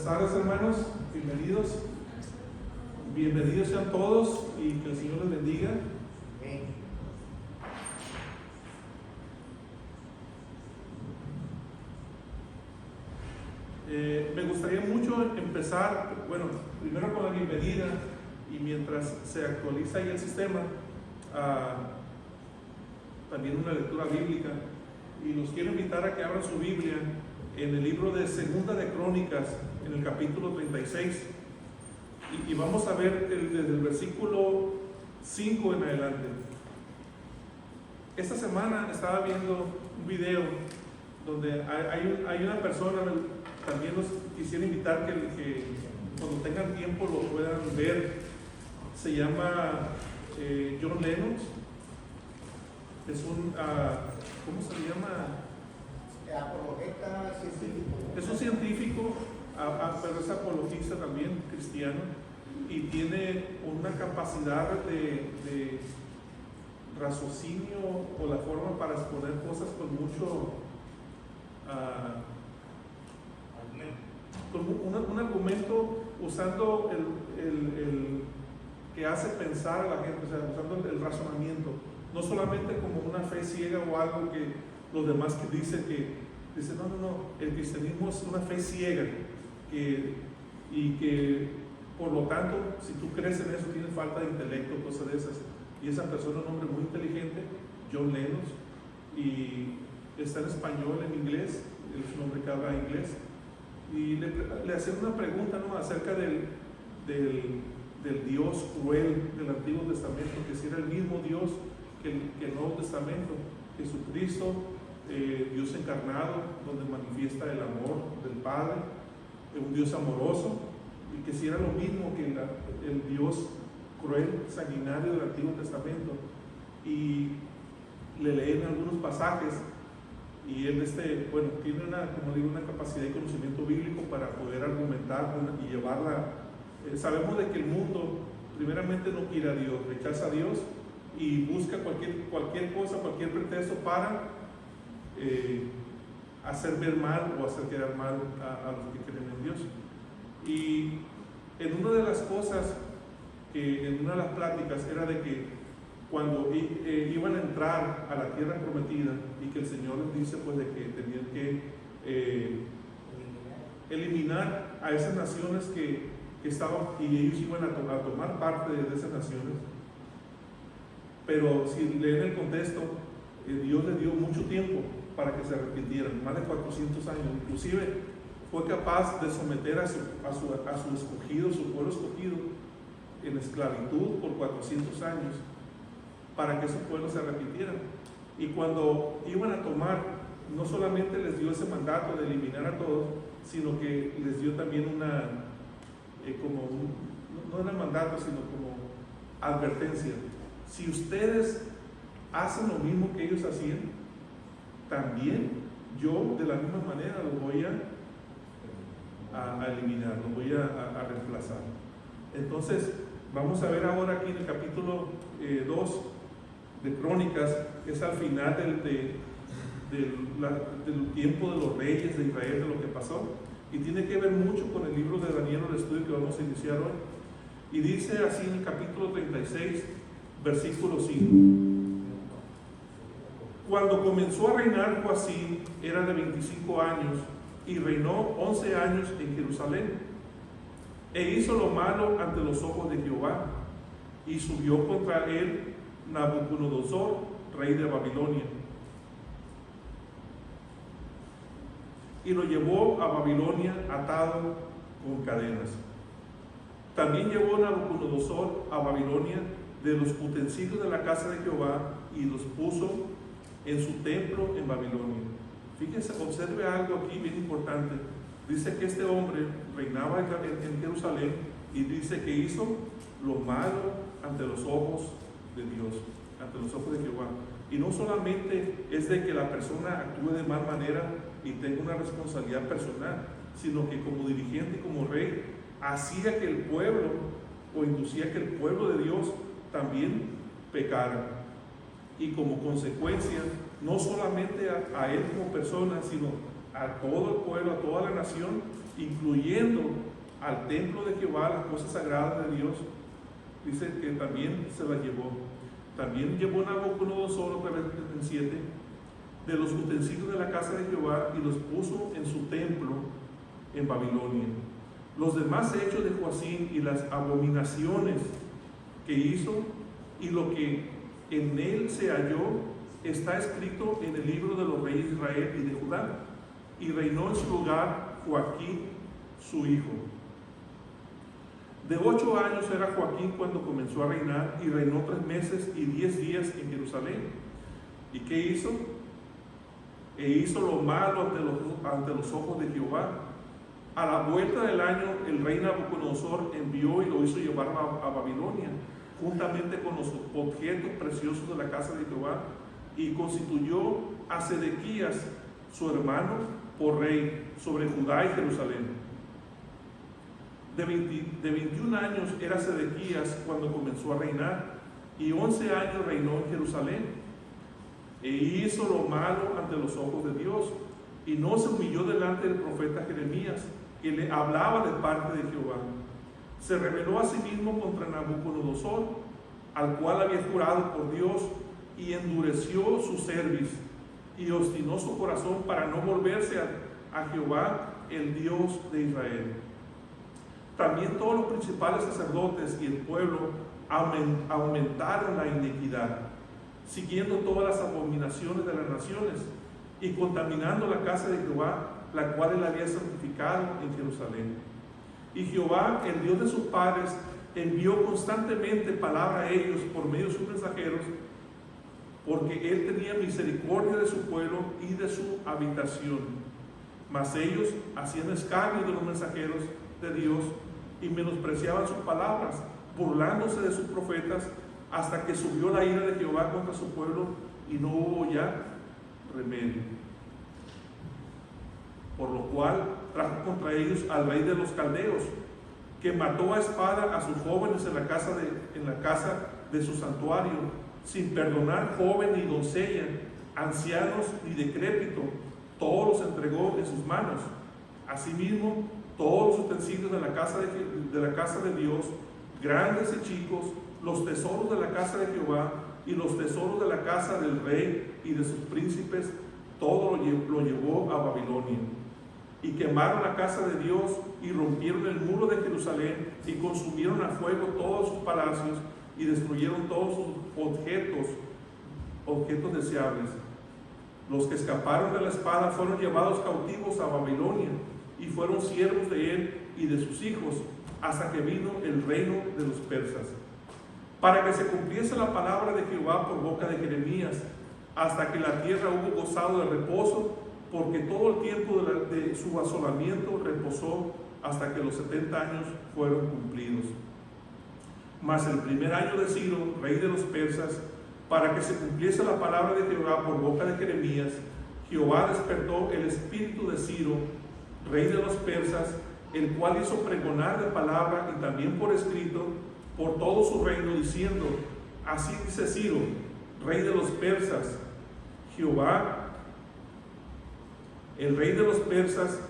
Buenas tardes, hermanos, bienvenidos. Bienvenidos sean todos y que el Señor les bendiga. Me gustaría mucho empezar, primero con la bienvenida y mientras se actualiza ahí el sistema, también una lectura bíblica. Y los quiero invitar a que abran su Biblia en el libro de Segunda de Crónicas, en el capítulo 36. Y vamos a ver desde el versículo 5 en adelante. Esta semana estaba viendo un video donde hay una persona, también los quisiera invitar que cuando tengan tiempo lo puedan ver. Se llama John Lennon. Es un, ¿cómo se le llama? Apologeta científico. Es un científico, pero es apologista también, cristiano, y tiene una capacidad de raciocinio o la forma para exponer cosas con mucho con un argumento, usando el que hace pensar a la gente, o sea, usando el razonamiento, no solamente como una fe ciega o algo que los demás que dicen no, el cristianismo es una fe ciega y que por lo tanto, si tú crees en eso, tienes falta de intelecto, cosas de esas. Y esa persona es un hombre muy inteligente, John Lennon, y está en español, en inglés, es un hombre que habla inglés, y le hacen una pregunta, ¿no?, acerca del Dios cruel del Antiguo Testamento, que si era el mismo Dios que el Nuevo Testamento, Jesucristo, Dios encarnado, donde manifiesta el amor del Padre, un Dios amoroso, y que si era lo mismo que el Dios cruel, sanguinario del Antiguo Testamento. Y le leen algunos pasajes y él tiene una capacidad de conocimiento bíblico para poder argumentar y llevarla. Sabemos de que el mundo primeramente no quiere a Dios, rechaza a Dios y busca cualquier cosa, cualquier pretexto para hacer ver mal o hacer quedar mal a los que creen en Dios. Y en una de las cosas, en una de las pláticas, era de que cuando iban a entrar a la tierra prometida y que el Señor les dice pues de que tenían que eliminar a esas naciones que estaban, y ellos iban a tomar parte de esas naciones. Pero si leen el contexto, Dios les dio mucho tiempo para que se arrepintieran, más de 400 años. Inclusive fue capaz de someter a su escogido, su pueblo escogido, en esclavitud por 400 años, para que esos pueblos se arrepintieran. Y cuando iban a tomar, no solamente les dio ese mandato de eliminar a todos, sino que les dio también no era mandato, sino como advertencia. Si ustedes hacen lo mismo que ellos hacían, también yo de la misma manera los voy a eliminar, los voy a reemplazar. Entonces, vamos a ver ahora aquí en el capítulo 2 de Crónicas, que es al final del tiempo de los reyes de Israel, de lo que pasó, y tiene que ver mucho con el libro de Daniel, el estudio que vamos a iniciar hoy. Y dice así en el capítulo 36, versículo 5: Cuando comenzó a reinar Joacim, era de 25 años, y reinó 11 años en Jerusalén, e hizo lo malo ante los ojos de Jehová, y subió contra él Nabucodonosor, rey de Babilonia, y lo llevó a Babilonia atado con cadenas. También llevó Nabucodonosor a Babilonia de los utensilios de la casa de Jehová y los puso en su templo en Babilonia. Fíjense, observe algo aquí bien importante. Dice que este hombre reinaba en Jerusalén y dice que hizo lo malo ante los ojos de Dios, ante los ojos de Jehová. Y no solamente es de que la persona actúe de mal manera y tenga una responsabilidad personal, sino que como dirigente y como rey hacía que el pueblo, o inducía que el pueblo de Dios también pecara. Y como consecuencia, no solamente a él como persona, sino a todo el pueblo, a toda la nación, incluyendo al templo de Jehová, las cosas sagradas de Dios, dice que también se las llevó. También llevó Nabucodonosor, otra vez en 7, de los utensilios de la casa de Jehová y los puso en su templo en Babilonia. Los demás hechos de Joacim y las abominaciones que hizo y lo que en él se halló está escrito en el libro de los reyes de Israel y de Judá. Y reinó en su lugar Joaquín, su hijo. De 8 años era Joaquín cuando comenzó a reinar, y reinó 3 meses y 10 días en Jerusalén. ¿Y qué hizo? E hizo lo malo ante los ojos de Jehová. A la vuelta del año, el rey Nabucodonosor envió y lo hizo llevar a Babilonia, juntamente con los objetos preciosos de la casa de Jehová, y constituyó a Sedequías, su hermano, por rey sobre Judá y Jerusalén. De 21 años era Sedequías cuando comenzó a reinar, y 11 años reinó en Jerusalén. E hizo lo malo ante los ojos de Dios, y no se humilló delante del profeta Jeremías, que le hablaba de parte de Jehová. Se rebeló a sí mismo contra Nabucodonosor, al cual había jurado por Dios, y endureció su cerviz, y obstinó su corazón para no volverse a Jehová, el Dios de Israel. También todos los principales sacerdotes y el pueblo aumentaron la iniquidad, siguiendo todas las abominaciones de las naciones y contaminando la casa de Jehová, la cual él había santificado en Jerusalén. Y Jehová, el Dios de sus padres, envió constantemente palabra a ellos por medio de sus mensajeros, porque él tenía misericordia de su pueblo y de su habitación. Mas ellos hacían escarnio de los mensajeros de Dios y menospreciaban sus palabras, burlándose de sus profetas, hasta que subió la ira de Jehová contra su pueblo y no hubo ya remedio. Por lo cual trajo contra ellos al rey de los caldeos, que mató a espada a sus jóvenes en la casa de su santuario, sin perdonar joven ni doncella, ancianos ni decrépito, todos los entregó en sus manos. Asimismo, todos los utensilios de la casa de Dios, grandes y chicos, los tesoros de la casa de Jehová y los tesoros de la casa del rey y de sus príncipes, todo lo llevó a Babilonia. Y quemaron la casa de Dios y rompieron el muro de Jerusalén y consumieron a fuego todos sus palacios y destruyeron todos sus objetos deseables. Los que escaparon de la espada fueron llevados cautivos a Babilonia y fueron siervos de él y de sus hijos hasta que vino el reino de los persas, para que se cumpliese la palabra de Jehová por boca de Jeremías, hasta que la tierra hubo gozado de reposo, porque todo el tiempo de su asolamiento reposó hasta que los 70 años fueron cumplidos. Mas el primer año de Ciro, rey de los persas, para que se cumpliese la palabra de Jehová por boca de Jeremías, Jehová despertó el espíritu de Ciro, rey de los persas, el cual hizo pregonar de palabra y también por escrito por todo su reino, diciendo: así dice Ciro, rey de los persas, Jehová, el rey de los persas,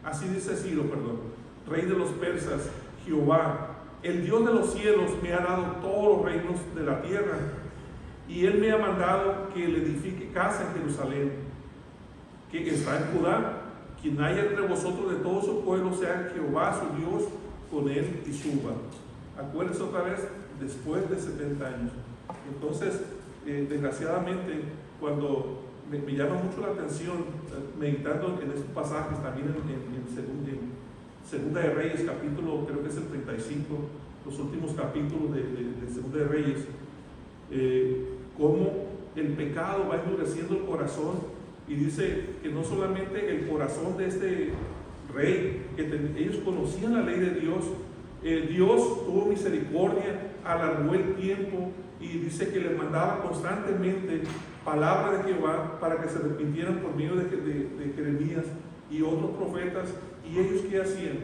así dice Ciro, rey de los persas, Jehová, el Dios de los cielos, me ha dado todos los reinos de la tierra, y él me ha mandado que le edifique casa en Jerusalén, que está en Judá. Quien haya entre vosotros de todo su pueblo, sea Jehová su Dios con él y suba. Acuérdense otra vez, después de 70 años. Entonces, desgraciadamente, cuando me llama mucho la atención, meditando en estos pasajes, también en Segunda de Reyes, capítulo, creo que es el 35, los últimos capítulos de Segunda de Reyes, cómo el pecado va endureciendo el corazón. Y dice que no solamente el corazón de este rey, que ellos conocían la ley de Dios, Dios tuvo misericordia, alargó el tiempo y dice que les mandaba constantemente palabra de Jehová para que se arrepintieran por medio de Jeremías y otros profetas. ¿Y ellos qué hacían?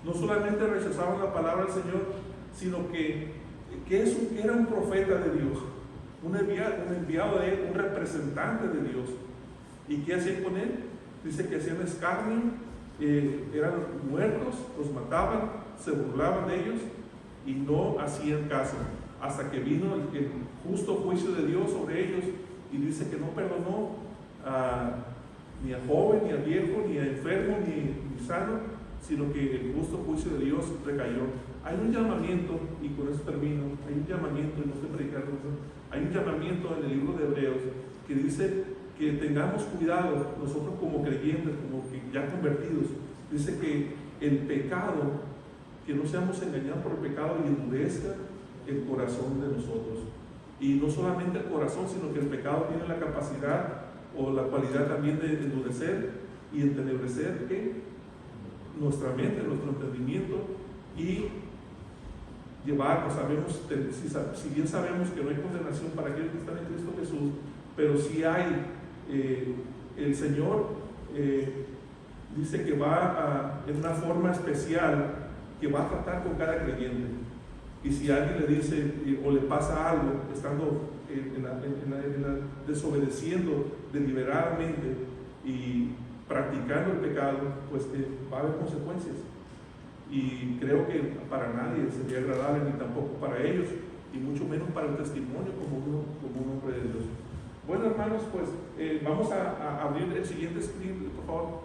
No solamente rechazaban la palabra del Señor, sino que era un profeta de Dios, un enviado de él, un representante de Dios. ¿Y qué hacían con él? Dice que hacían escarnio eran muertos, los mataban, se burlaban de ellos y no hacían caso, hasta que vino el justo juicio de Dios sobre ellos, y dice que no perdonó ni a joven, ni a viejo, ni a enfermo, ni sano, sino que el justo juicio de Dios recayó. Hay un llamamiento, y con eso termino, hay un llamamiento, y no estoy predicando eso, hay un llamamiento en el libro de Hebreos que dice que tengamos cuidado nosotros como creyentes, como que ya convertidos. Dice que el pecado, que no seamos engañados por el pecado y endurezca el corazón de nosotros. Y no solamente el corazón, sino que el pecado tiene la capacidad o la cualidad también de endurecer y entenebrecer nuestra mente, nuestro entendimiento, y llevarnos, si bien sabemos que no hay condenación para aquellos que están en Cristo Jesús, pero sí hay, el Señor dice que va en una forma especial, que va a tratar con cada creyente. Y si alguien le dice o le pasa algo, estando desobedeciendo deliberadamente y practicando el pecado, pues va a haber consecuencias. Y creo que para nadie sería agradable, ni tampoco para ellos, y mucho menos para el testimonio como un hombre de Dios. Bueno, hermanos, pues vamos a abrir el siguiente screen, por favor.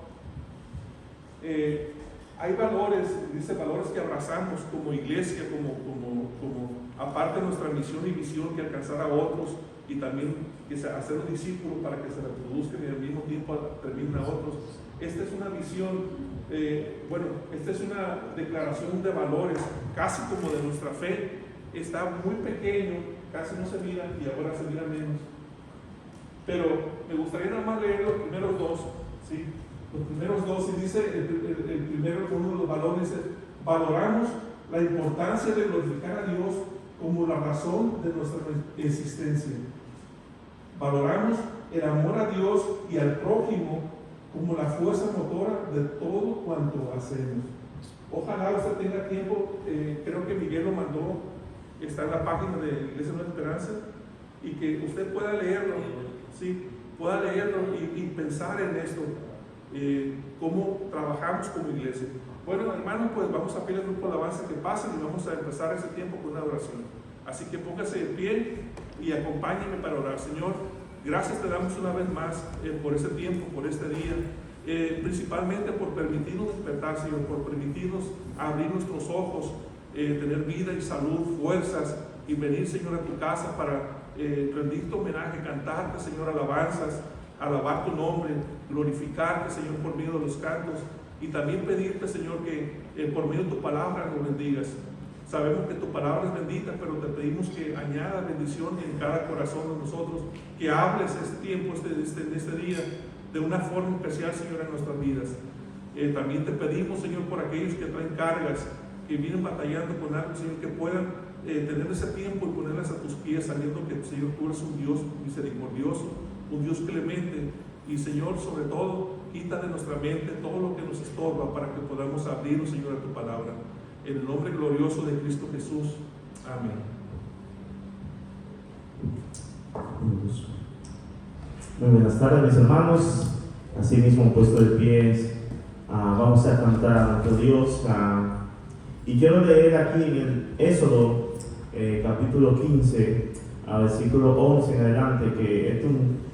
Hay valores, dice valores que abrazamos como iglesia, como aparte de nuestra misión y visión, que alcanzar a otros y también que hacer un discípulo para que se reproduzcan y al mismo tiempo terminen a otros. Esta es una visión, esta es una declaración de valores, casi como de nuestra fe. Está muy pequeño, casi no se mira y ahora se mira menos. Pero me gustaría nada más leer los primeros dos, ¿sí? Los primeros dos, y dice el primero, uno de los valores, dice: valoramos la importancia de glorificar a Dios como la razón de nuestra existencia. Valoramos el amor a Dios y al prójimo como la fuerza motora de todo cuanto hacemos. Ojalá usted tenga tiempo, creo que Miguel lo mandó, está en la página de Iglesia Nueva Esperanza, y que usted pueda leerlo, ¿sí? Pueda leerlo y pensar en esto. Cómo trabajamos como iglesia. Bueno, hermanos, pues vamos a pedir al grupo de alabanza que pasen y vamos a empezar ese tiempo con una oración. Así que póngase de pie y acompáñenme para orar. Señor, gracias te damos una vez más por este tiempo, por este día, principalmente por permitirnos despertar, Señor, por permitirnos abrir nuestros ojos, tener vida y salud, fuerzas, y venir, Señor, a tu casa para rendirte homenaje, cantarte, Señor, alabanzas, alabar tu nombre, glorificarte, Señor, por medio de los cantos, y también pedirte, Señor, que por medio de tu palabra nos bendigas. Sabemos que tu palabra es bendita, pero te pedimos que añada bendición en cada corazón de nosotros, que hables este tiempo, este día, de una forma especial, Señor, en nuestras vidas. También te pedimos, Señor, por aquellos que traen cargas, que vienen batallando con algo, Señor, que puedan tener ese tiempo y ponerlas a tus pies, sabiendo que, Señor, tú eres un Dios misericordioso, un Dios clemente, y, Señor, sobre todo, quita de nuestra mente todo lo que nos estorba para que podamos abrirnos, Señor, a tu palabra. En el nombre glorioso de Cristo Jesús. Amén. Muy buenas tardes, mis hermanos. Así mismo, puesto de pies, vamos a cantar a nuestro Dios. Y quiero leer aquí en el Éxodo, capítulo 15, versículo 11 en adelante, que es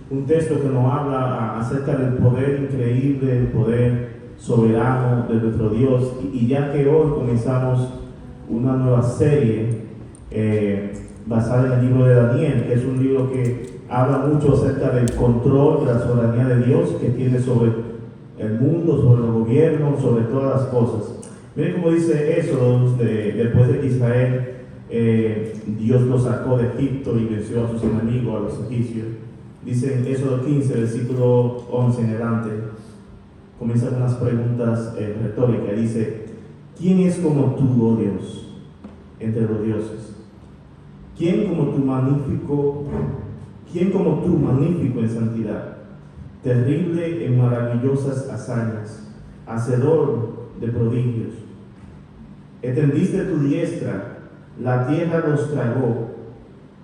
un texto que nos habla acerca del poder increíble, el poder soberano de nuestro Dios. Y ya que hoy comenzamos una nueva serie basada en el libro de Daniel, que es un libro que habla mucho acerca del control de la soberanía de Dios que tiene sobre el mundo, sobre los gobiernos, sobre todas las cosas. Miren cómo dice Éxodo, después de que Israel, Dios los sacó de Egipto y venció a sus enemigos, a los egipcios. Dice en Éxodo 15, versículo 11 en adelante, comienzan unas preguntas retóricas. Dice: ¿quién es como tú, oh Dios, entre los dioses? ¿Quién como tú magnífico en santidad, terrible en maravillosas hazañas, hacedor de prodigios? Extendiste tu diestra, la tierra los tragó,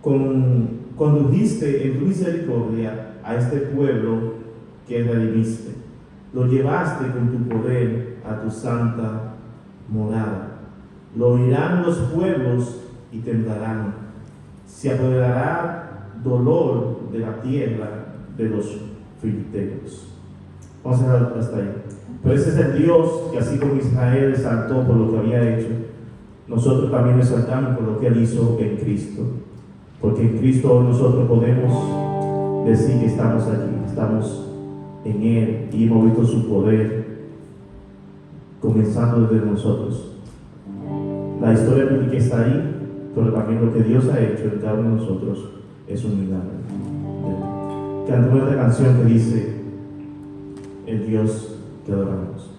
condujiste en tu misericordia a este pueblo que redimiste. Lo llevaste con tu poder a tu santa morada. Lo oirán los pueblos y temblarán. Se apoderará dolor de la tierra de los filisteos. Vamos a dejar hasta ahí. Pero ese es el Dios que, así como Israel exaltó por lo que había hecho, nosotros también exaltamos por lo que Él hizo en Cristo. Porque en Cristo nosotros podemos decir que estamos aquí, estamos en Él y hemos visto su poder comenzando desde nosotros. La historia bíblica está ahí, pero también lo que Dios ha hecho en cada uno de nosotros es un milagro. Cantamos esta canción que dice: el Dios que adoramos.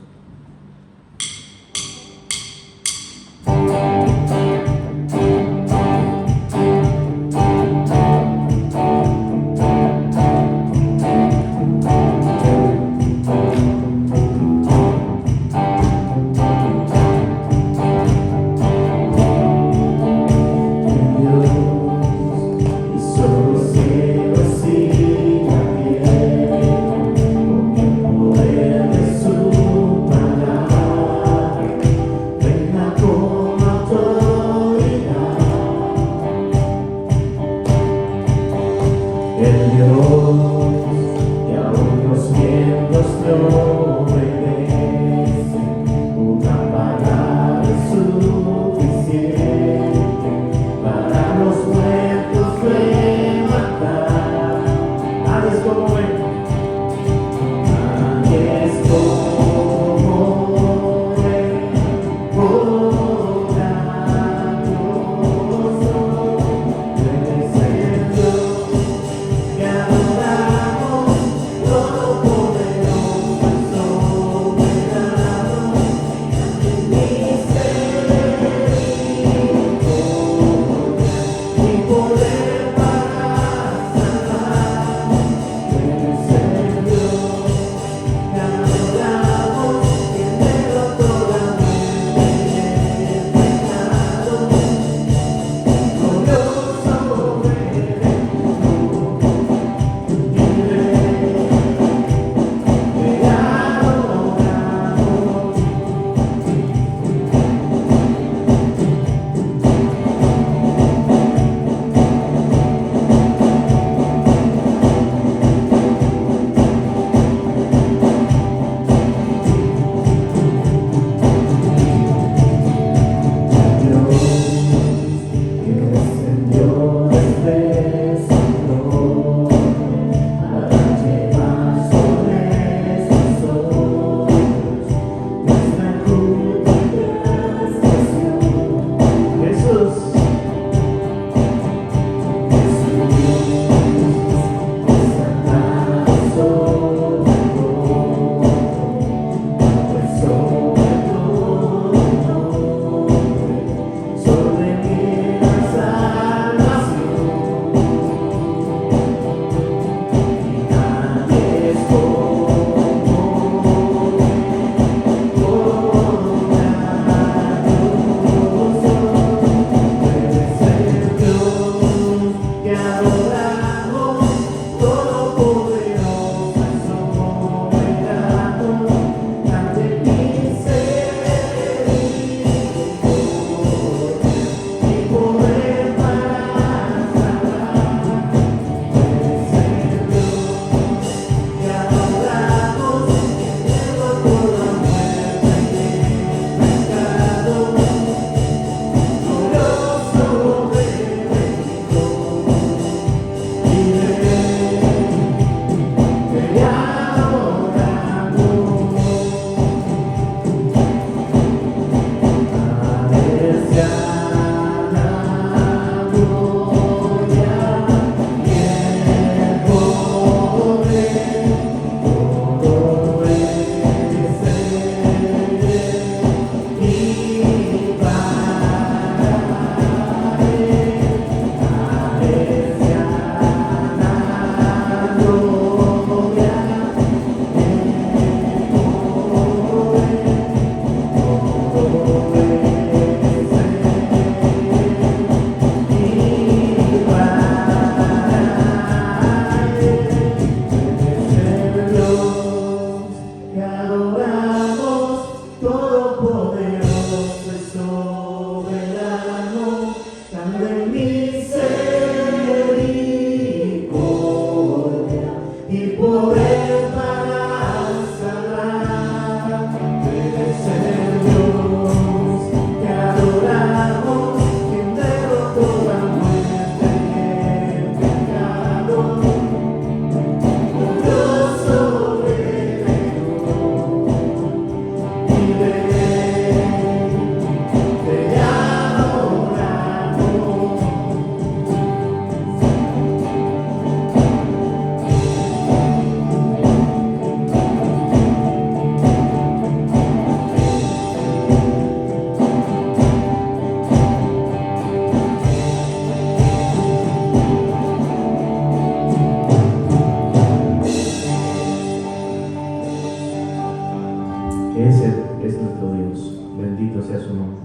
Bendito sea su nombre.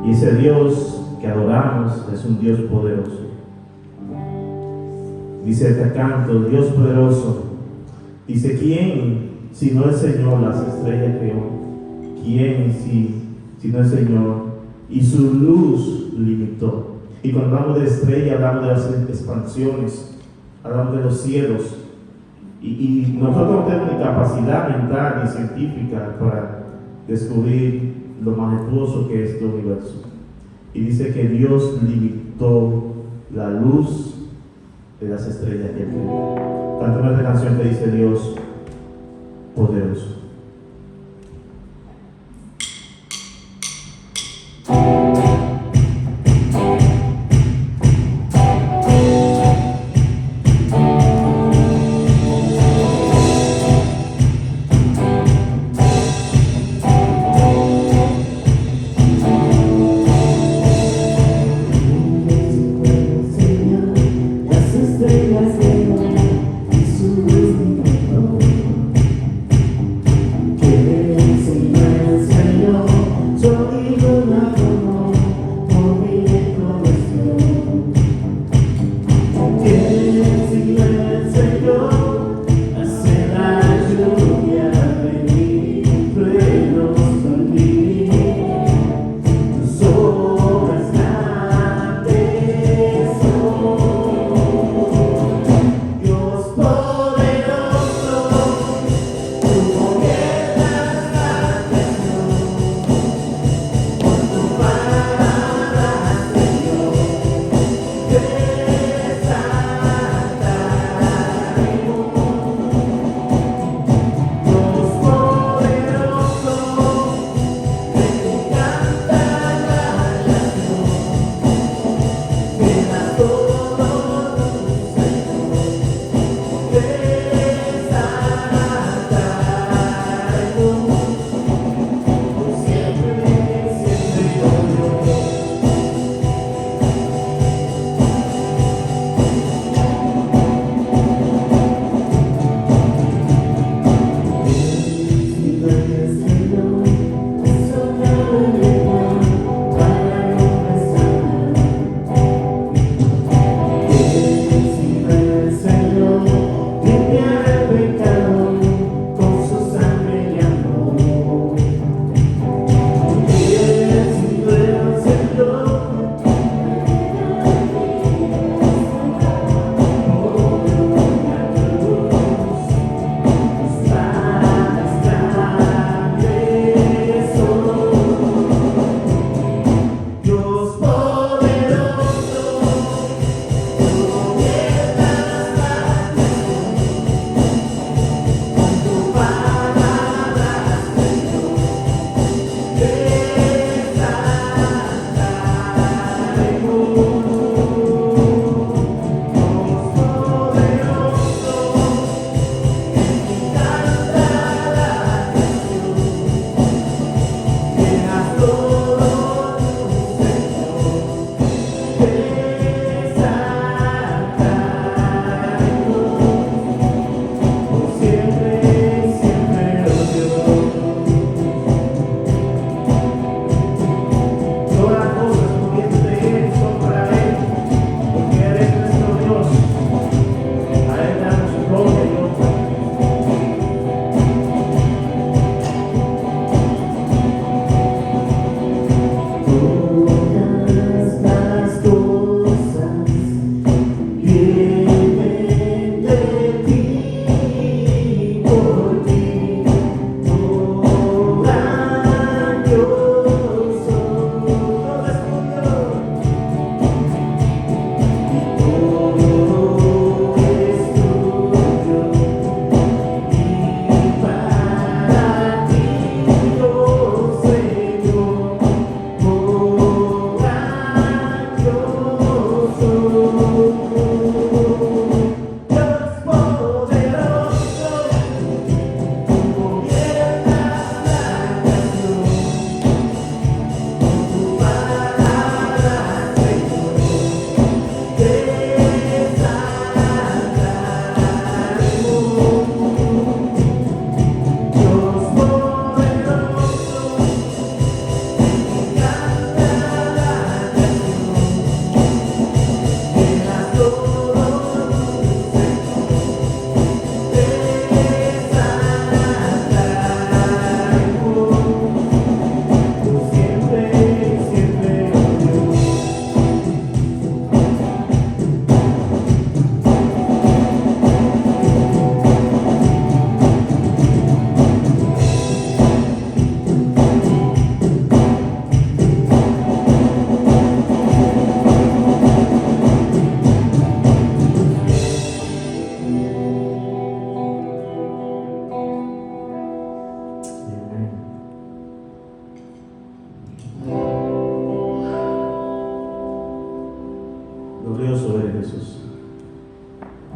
Y ese Dios que adoramos es un Dios poderoso. Dice este canto, Dios poderoso. Dice, ¿quién si no el Señor las estrellas creó? ¿Quién si no el Señor? Y su luz limitó. Y cuando hablamos de estrella, hablamos de las expansiones, hablamos de los cielos. Y nosotros no tenemos ni capacidad mental ni científica para descubrir lo majestuoso que es este universo. Y dice que Dios limitó la luz de las estrellas que creó. Tanto en esta canción que dice Dios poderoso.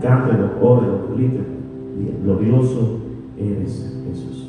cántelo, órelo, grite. Glorioso eres Jesús.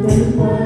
Del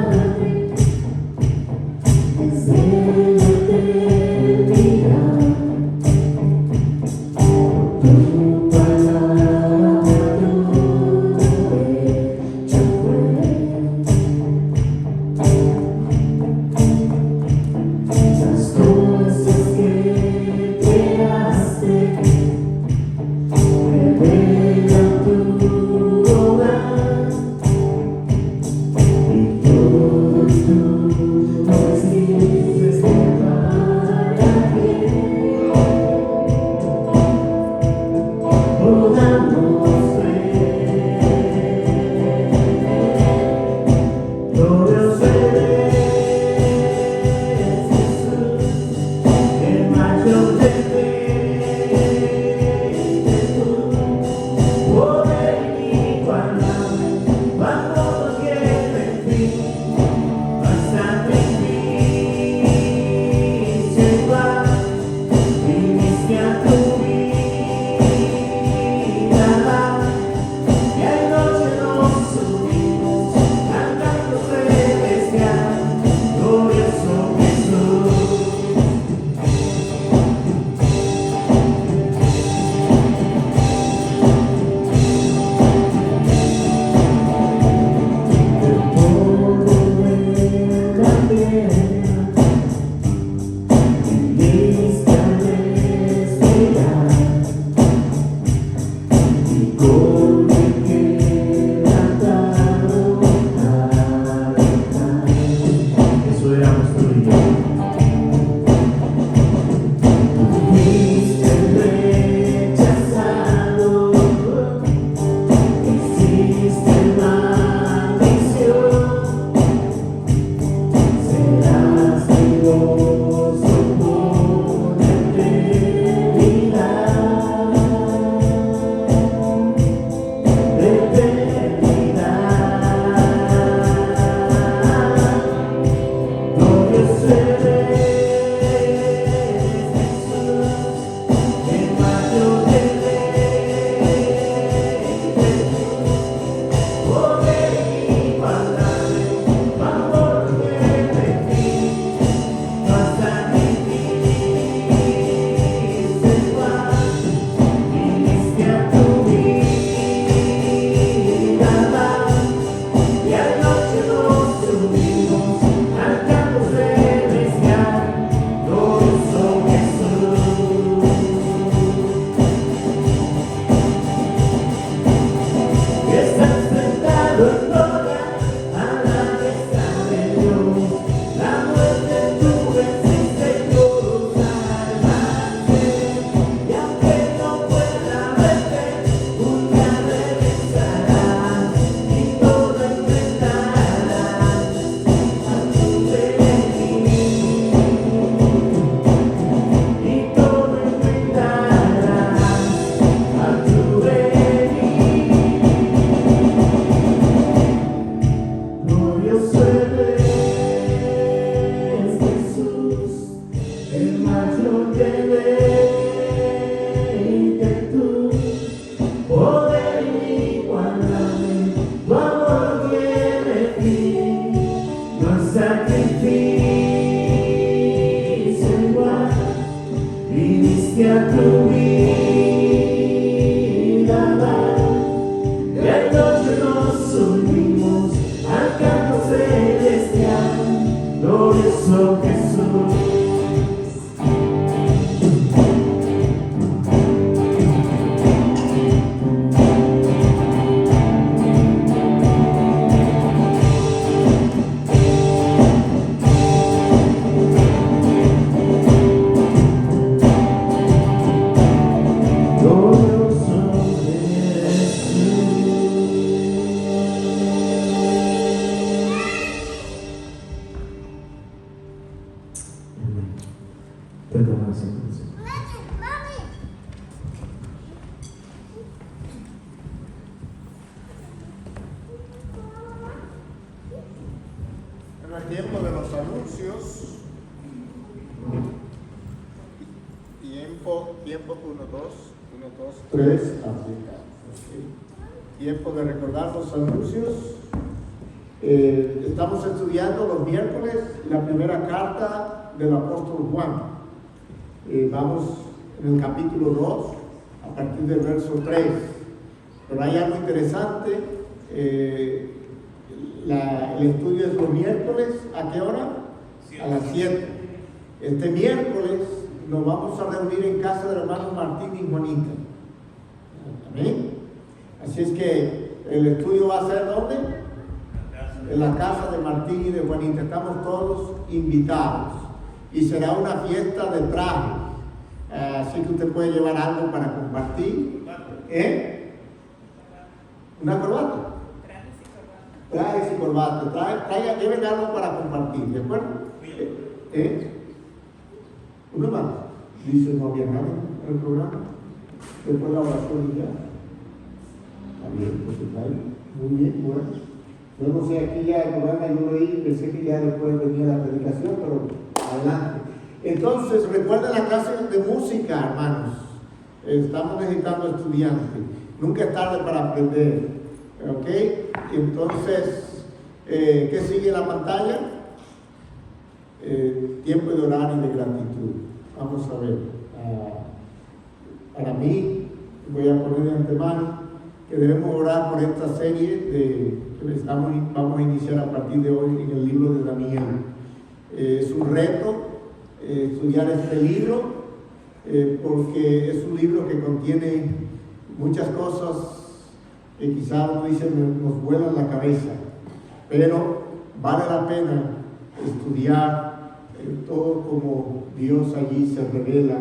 tiempo de los anuncios. Tiempo 1, 2, 3, así. Tiempo de recordar los anuncios. Estamos estudiando los miércoles la primera carta del apóstol Juan. Vamos en el capítulo 2, a partir del verso 3. Pero hay algo interesante. El estudio es los miércoles. ¿A qué hora? A las 7. Este miércoles nos vamos a reunir en casa del hermano Martín y Juanita. Amén. Así es que el estudio va a ser ¿dónde? En la casa de Martín y de Juanita. Estamos todos invitados. Y será una fiesta de traje. Así que usted puede llevar algo para compartir. ¿Una corbata? Trajes y corbata. Lleven algo para compartir, ¿de acuerdo? Una más. Dice, no había nada en el programa. Después de la oración y ya. Está bien, pues está ahí. Muy bien, bueno. Yo no sé, aquí ya el programa yo leí, pensé que ya después venía la predicación, pero adelante. Entonces, recuerden la clase de música, hermanos. Estamos necesitando estudiantes. Nunca es tarde para aprender. ¿Ok? Entonces, ¿qué sigue en la pantalla? Tiempo de orar y de gratitud. Vamos a ver. Para mí, voy a poner de antemano que debemos orar por esta serie que vamos a iniciar a partir de hoy en el libro de Daniel. Es un reto estudiar este libro porque es un libro que contiene muchas cosas que quizás uno dice nos vuelan la cabeza, pero vale la pena estudiar todo como Dios allí se revela,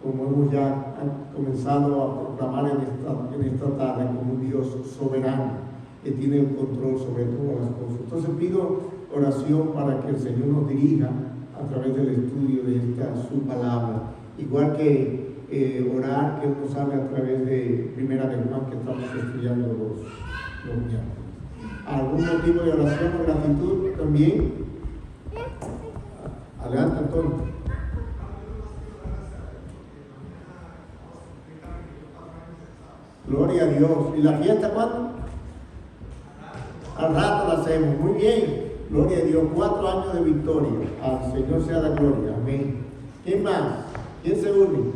como hemos ya comenzado a proclamar en esta tarde, como un Dios soberano que tiene el control sobre todas las cosas. Entonces pido oración para que el Señor nos dirija a través del estudio de su palabra, igual que orar que Él nos hable a través de Primera de Juan que estamos estudiando los miércoles. ¿Algún motivo de oración o gratitud también? Adelante, Antonio. Gloria a Dios. ¿Y la fiesta cuándo? Al rato la hacemos. Muy bien. Gloria a Dios. 4 años de victoria. Al Señor sea la gloria. Amén. ¿Quién más? ¿Quién se une?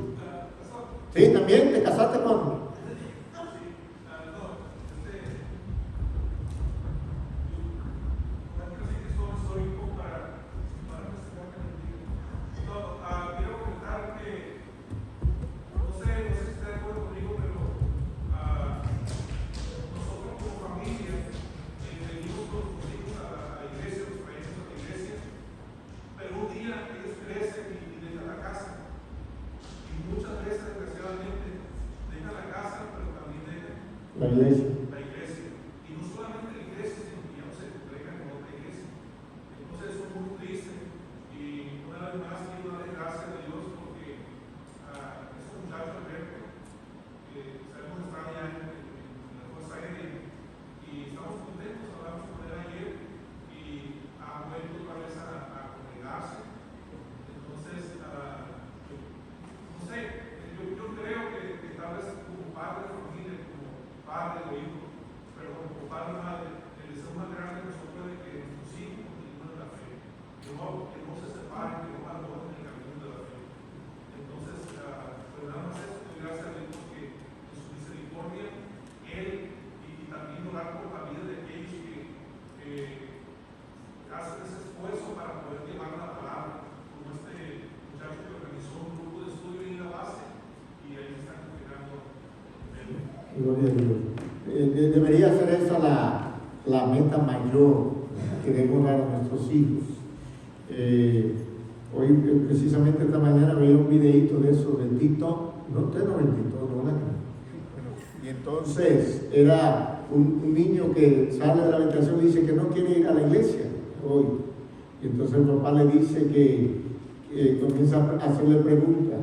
¿Sí? ¿También? ¿Te casaste cuándo? La iglesia. Y no solamente la iglesia, sino que ya no se congregan en otra iglesia. Entonces eso es muy triste. Y una vez más quiero darle gracias a Dios porque estos muchachos Alberto, sabemos que están allá en la Fuerza Aérea y estamos contentos, hablamos con él ayer y ha vuelto otra vez a congregarse. Entonces, no sé, yo creo que tal vez como padre de familia, padre o hijo, perdón, como padre o madre, el deseo más grande que nosotros puede que nuestros hijos continúen en la fe, que no se separen, que no abandonen el camino de la fe. Entonces, pues nada más eso, doy gracias a Dios porque en su misericordia, Él y también orar por la vida de aquellos que hacen ese esfuerzo para poder llevar la palabra, como este muchacho que organizó un grupo de estudio en la base y ahí están congregando. Gloria a Dios. Debería ser esa la meta mayor que debemos dar a nuestros hijos. Hoy, precisamente esta mañana, veía un videito de eso de TikTok. No, usted no ve TikTok, ¿no? Y entonces era un niño que sale de la habitación y dice que no quiere ir a la iglesia hoy. Y entonces el papá le dice que comienza a hacerle preguntas.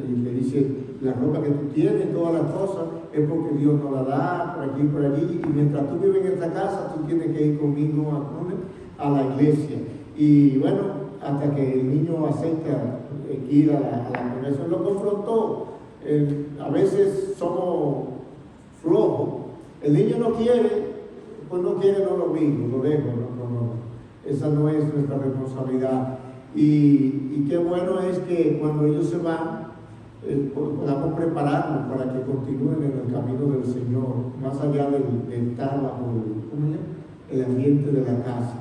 Y le dice, la ropa que tú tienes, todas las cosas, es porque Dios nos la da, por aquí y por allí. Y mientras tú vives en esta casa, tú tienes que ir conmigo a la iglesia. Y bueno, hasta que el niño acepta ir a la congregación, lo confrontó. A veces somos flojos. El niño no quiere, pues no quiere, no lo obligo, lo dejo, no. Esa no es nuestra responsabilidad. Y qué bueno es que cuando ellos se van, podamos prepararnos para que continúen en el camino del Señor, más allá de estar bajo el ambiente de la casa.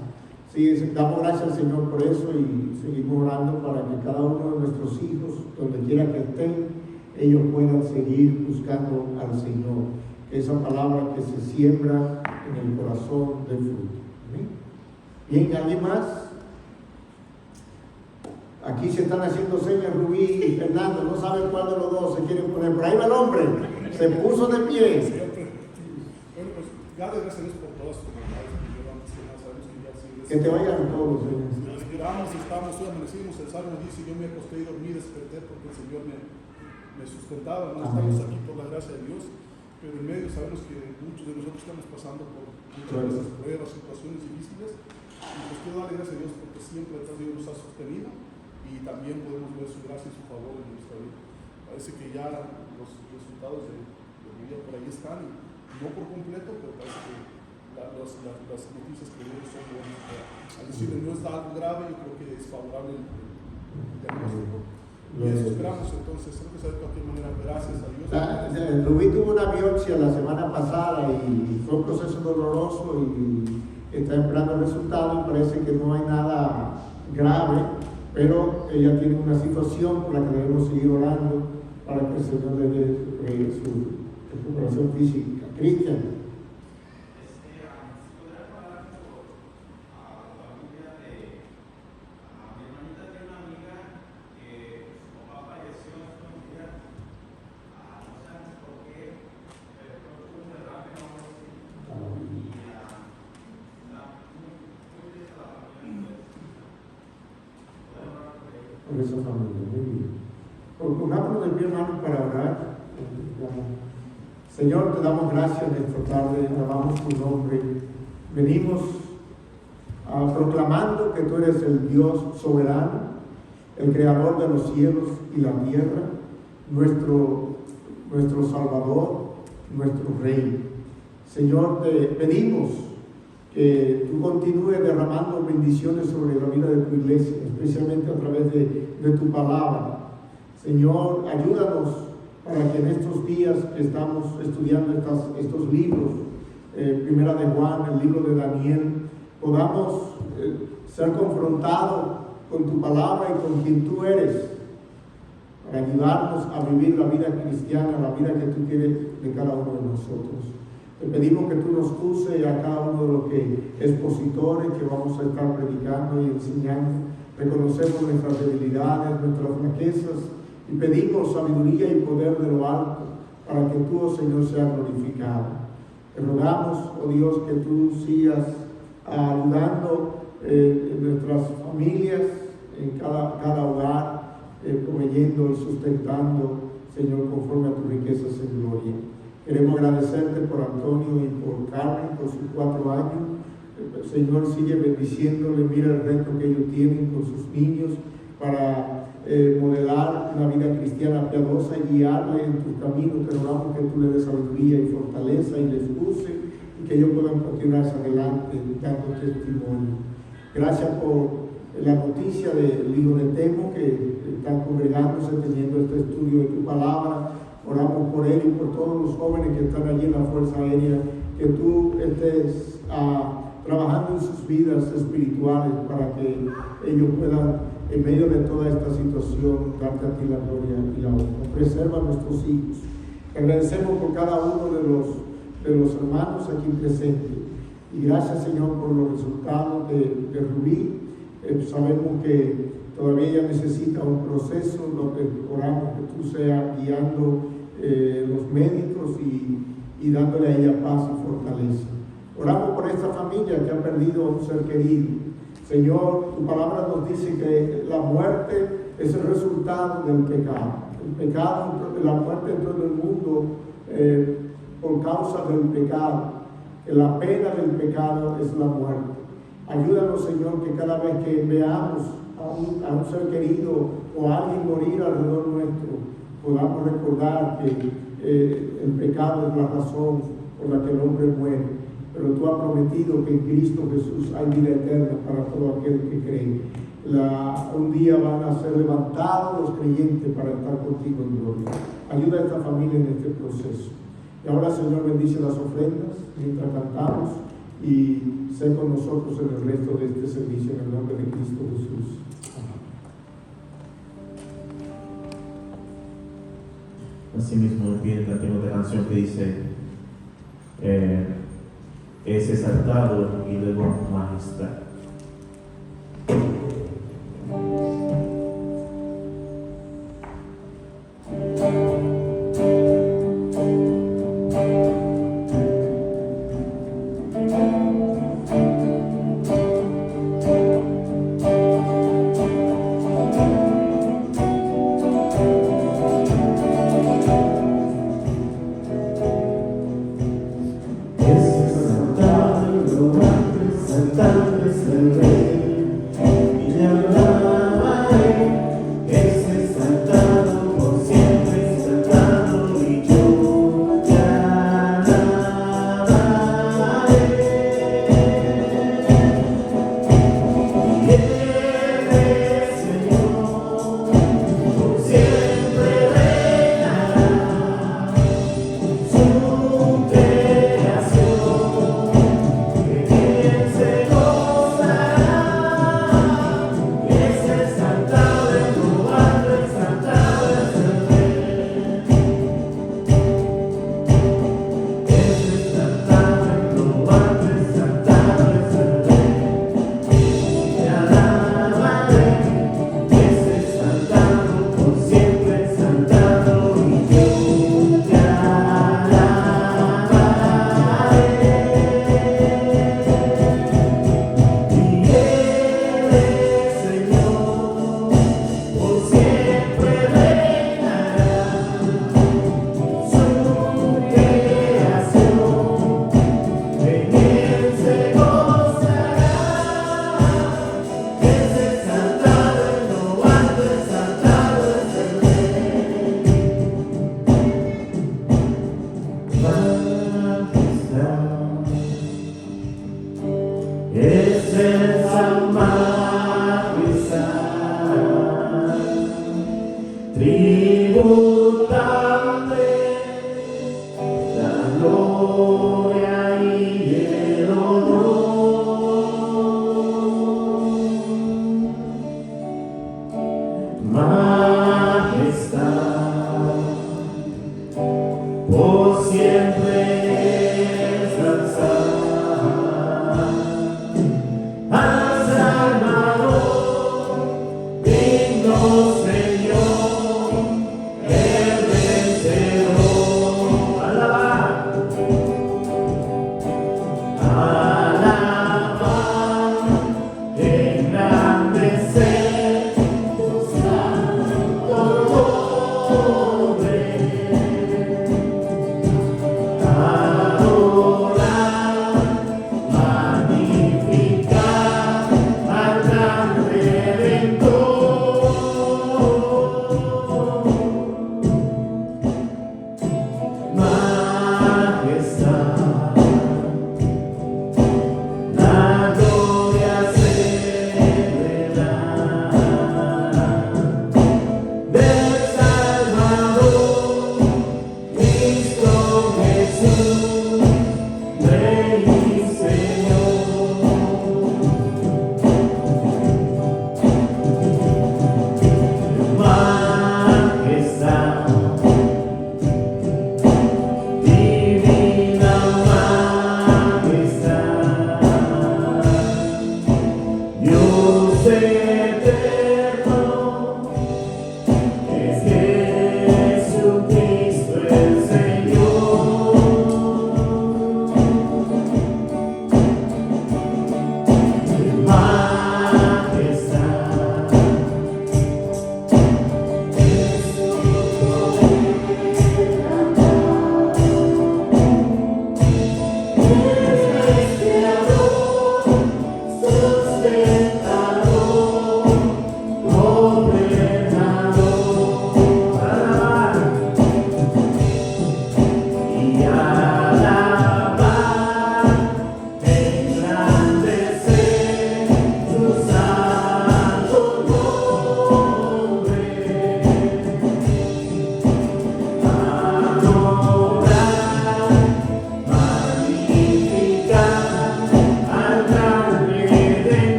Sí, damos gracias al Señor por eso y seguimos orando para que cada uno de nuestros hijos, donde quiera que estén, ellos puedan seguir buscando al Señor. Esa palabra que se siembra en el corazón del fruto. ¿Sí? Bien, ¿alguien más? Aquí se están haciendo señas Rubí y Fernando, no saben cuál de los dos se quieren poner. Por ahí va el hombre, se puso de pie. Bueno, pues ya de gracias por todas tus hermanos que llevamos, sabemos que ya sigues. Que te vayan todos, Señor. Nos esperamos, estamos, hoy amanecimos, el Salmo dice, yo me acosté y dormí, desperté porque el Señor me sustentaba. No estamos aquí por la gracia de Dios, pero en medio sabemos que muchos de nosotros estamos pasando por muchas veces pruebas, situaciones difíciles, y pues quiero darle gracias a Dios porque siempre Dios nos ha sostenido. Y también podemos ver su gracia y su favor en nuestra vida. Parece que ya los resultados de mi vida por ahí están, no por completo, pero parece que las noticias que vemos son buenas. Al decirle no está algo grave, yo creo que es favorable el diagnóstico. Y eso esperamos entonces, creo que de cualquier manera, gracias a Dios. Rubí tuvo una biopsia la semana pasada y fue un proceso doloroso y está esperando el resultado y parece que no hay nada grave. Pero ella tiene una situación por la que debemos seguir orando para que el Señor le dé su recuperación física. Cristian. Por esa familia, muy bien. Pongámonos de pie, hermano, para orar. Señor, te damos gracias en esta tarde, alabamos tu nombre. Venimos proclamando que tú eres el Dios soberano, el creador de los cielos y la tierra, nuestro Salvador, nuestro Rey. Señor, te pedimos que tú continúes derramando bendiciones sobre la vida de tu iglesia, especialmente a través de tu palabra. Señor, ayúdanos para que en estos días que estamos estudiando estos libros, Primera de Juan, el libro de Daniel, podamos ser confrontados con tu palabra y con quien tú eres, para ayudarnos a vivir la vida cristiana, la vida que tú quieres de cada uno de nosotros. Te pedimos que tú nos uses a cada uno de los expositores que vamos a estar predicando y enseñando. Reconocemos nuestras debilidades, nuestras flaquezas y pedimos sabiduría y poder de lo alto para que tú, oh Señor, seas glorificado. Te rogamos, oh Dios, que tú sigas ayudando en nuestras familias, en cada hogar, proveyendo y sustentando, Señor, conforme a tus riquezas en gloria. Queremos agradecerte por Antonio y por Carmen, por sus 4 años. Señor, sigue bendiciéndole, mira el reto que ellos tienen con sus niños para modelar una vida cristiana piadosa y guiarle en tus caminos. Te rogamos que tú le des sabiduría y fortaleza y les use y que ellos puedan continuar hacia adelante dando testimonio. Gracias por la noticia del hijo de Temo que están congregándose teniendo este estudio de tu palabra. Oramos por él y por todos los jóvenes que están allí en la Fuerza Aérea, que tú estés trabajando en sus vidas espirituales para que ellos puedan, en medio de toda esta situación, darte a ti la gloria y la honra. Preserva a nuestros hijos. Te agradecemos por cada uno de los hermanos aquí presentes. Y gracias, Señor, por los resultados de Rubí. Sabemos que todavía ella necesita un proceso, lo que oramos que tú seas guiando los médicos y dándole a ella paz y fortaleza. Oramos por esta familia que ha perdido a un ser querido. Señor, tu palabra nos dice que la muerte es el resultado del pecado. El pecado, la muerte en todo el mundo por causa del pecado. Que la pena del pecado es la muerte. Ayúdanos, Señor, que cada vez que veamos a un ser querido o a alguien morir alrededor nuestro, podamos recordar que el pecado es la razón por la que el hombre muere, pero tú has prometido que en Cristo Jesús hay vida eterna para todo aquel que cree. Un día van a ser levantados los creyentes para estar contigo en gloria. Ayuda a esta familia en este proceso. Y ahora, Señor, bendice las ofrendas mientras cantamos y sé con nosotros en el resto de este servicio en el nombre de Cristo Jesús. Asimismo, pide el canto de canción que dice: es exaltado y luego majestad.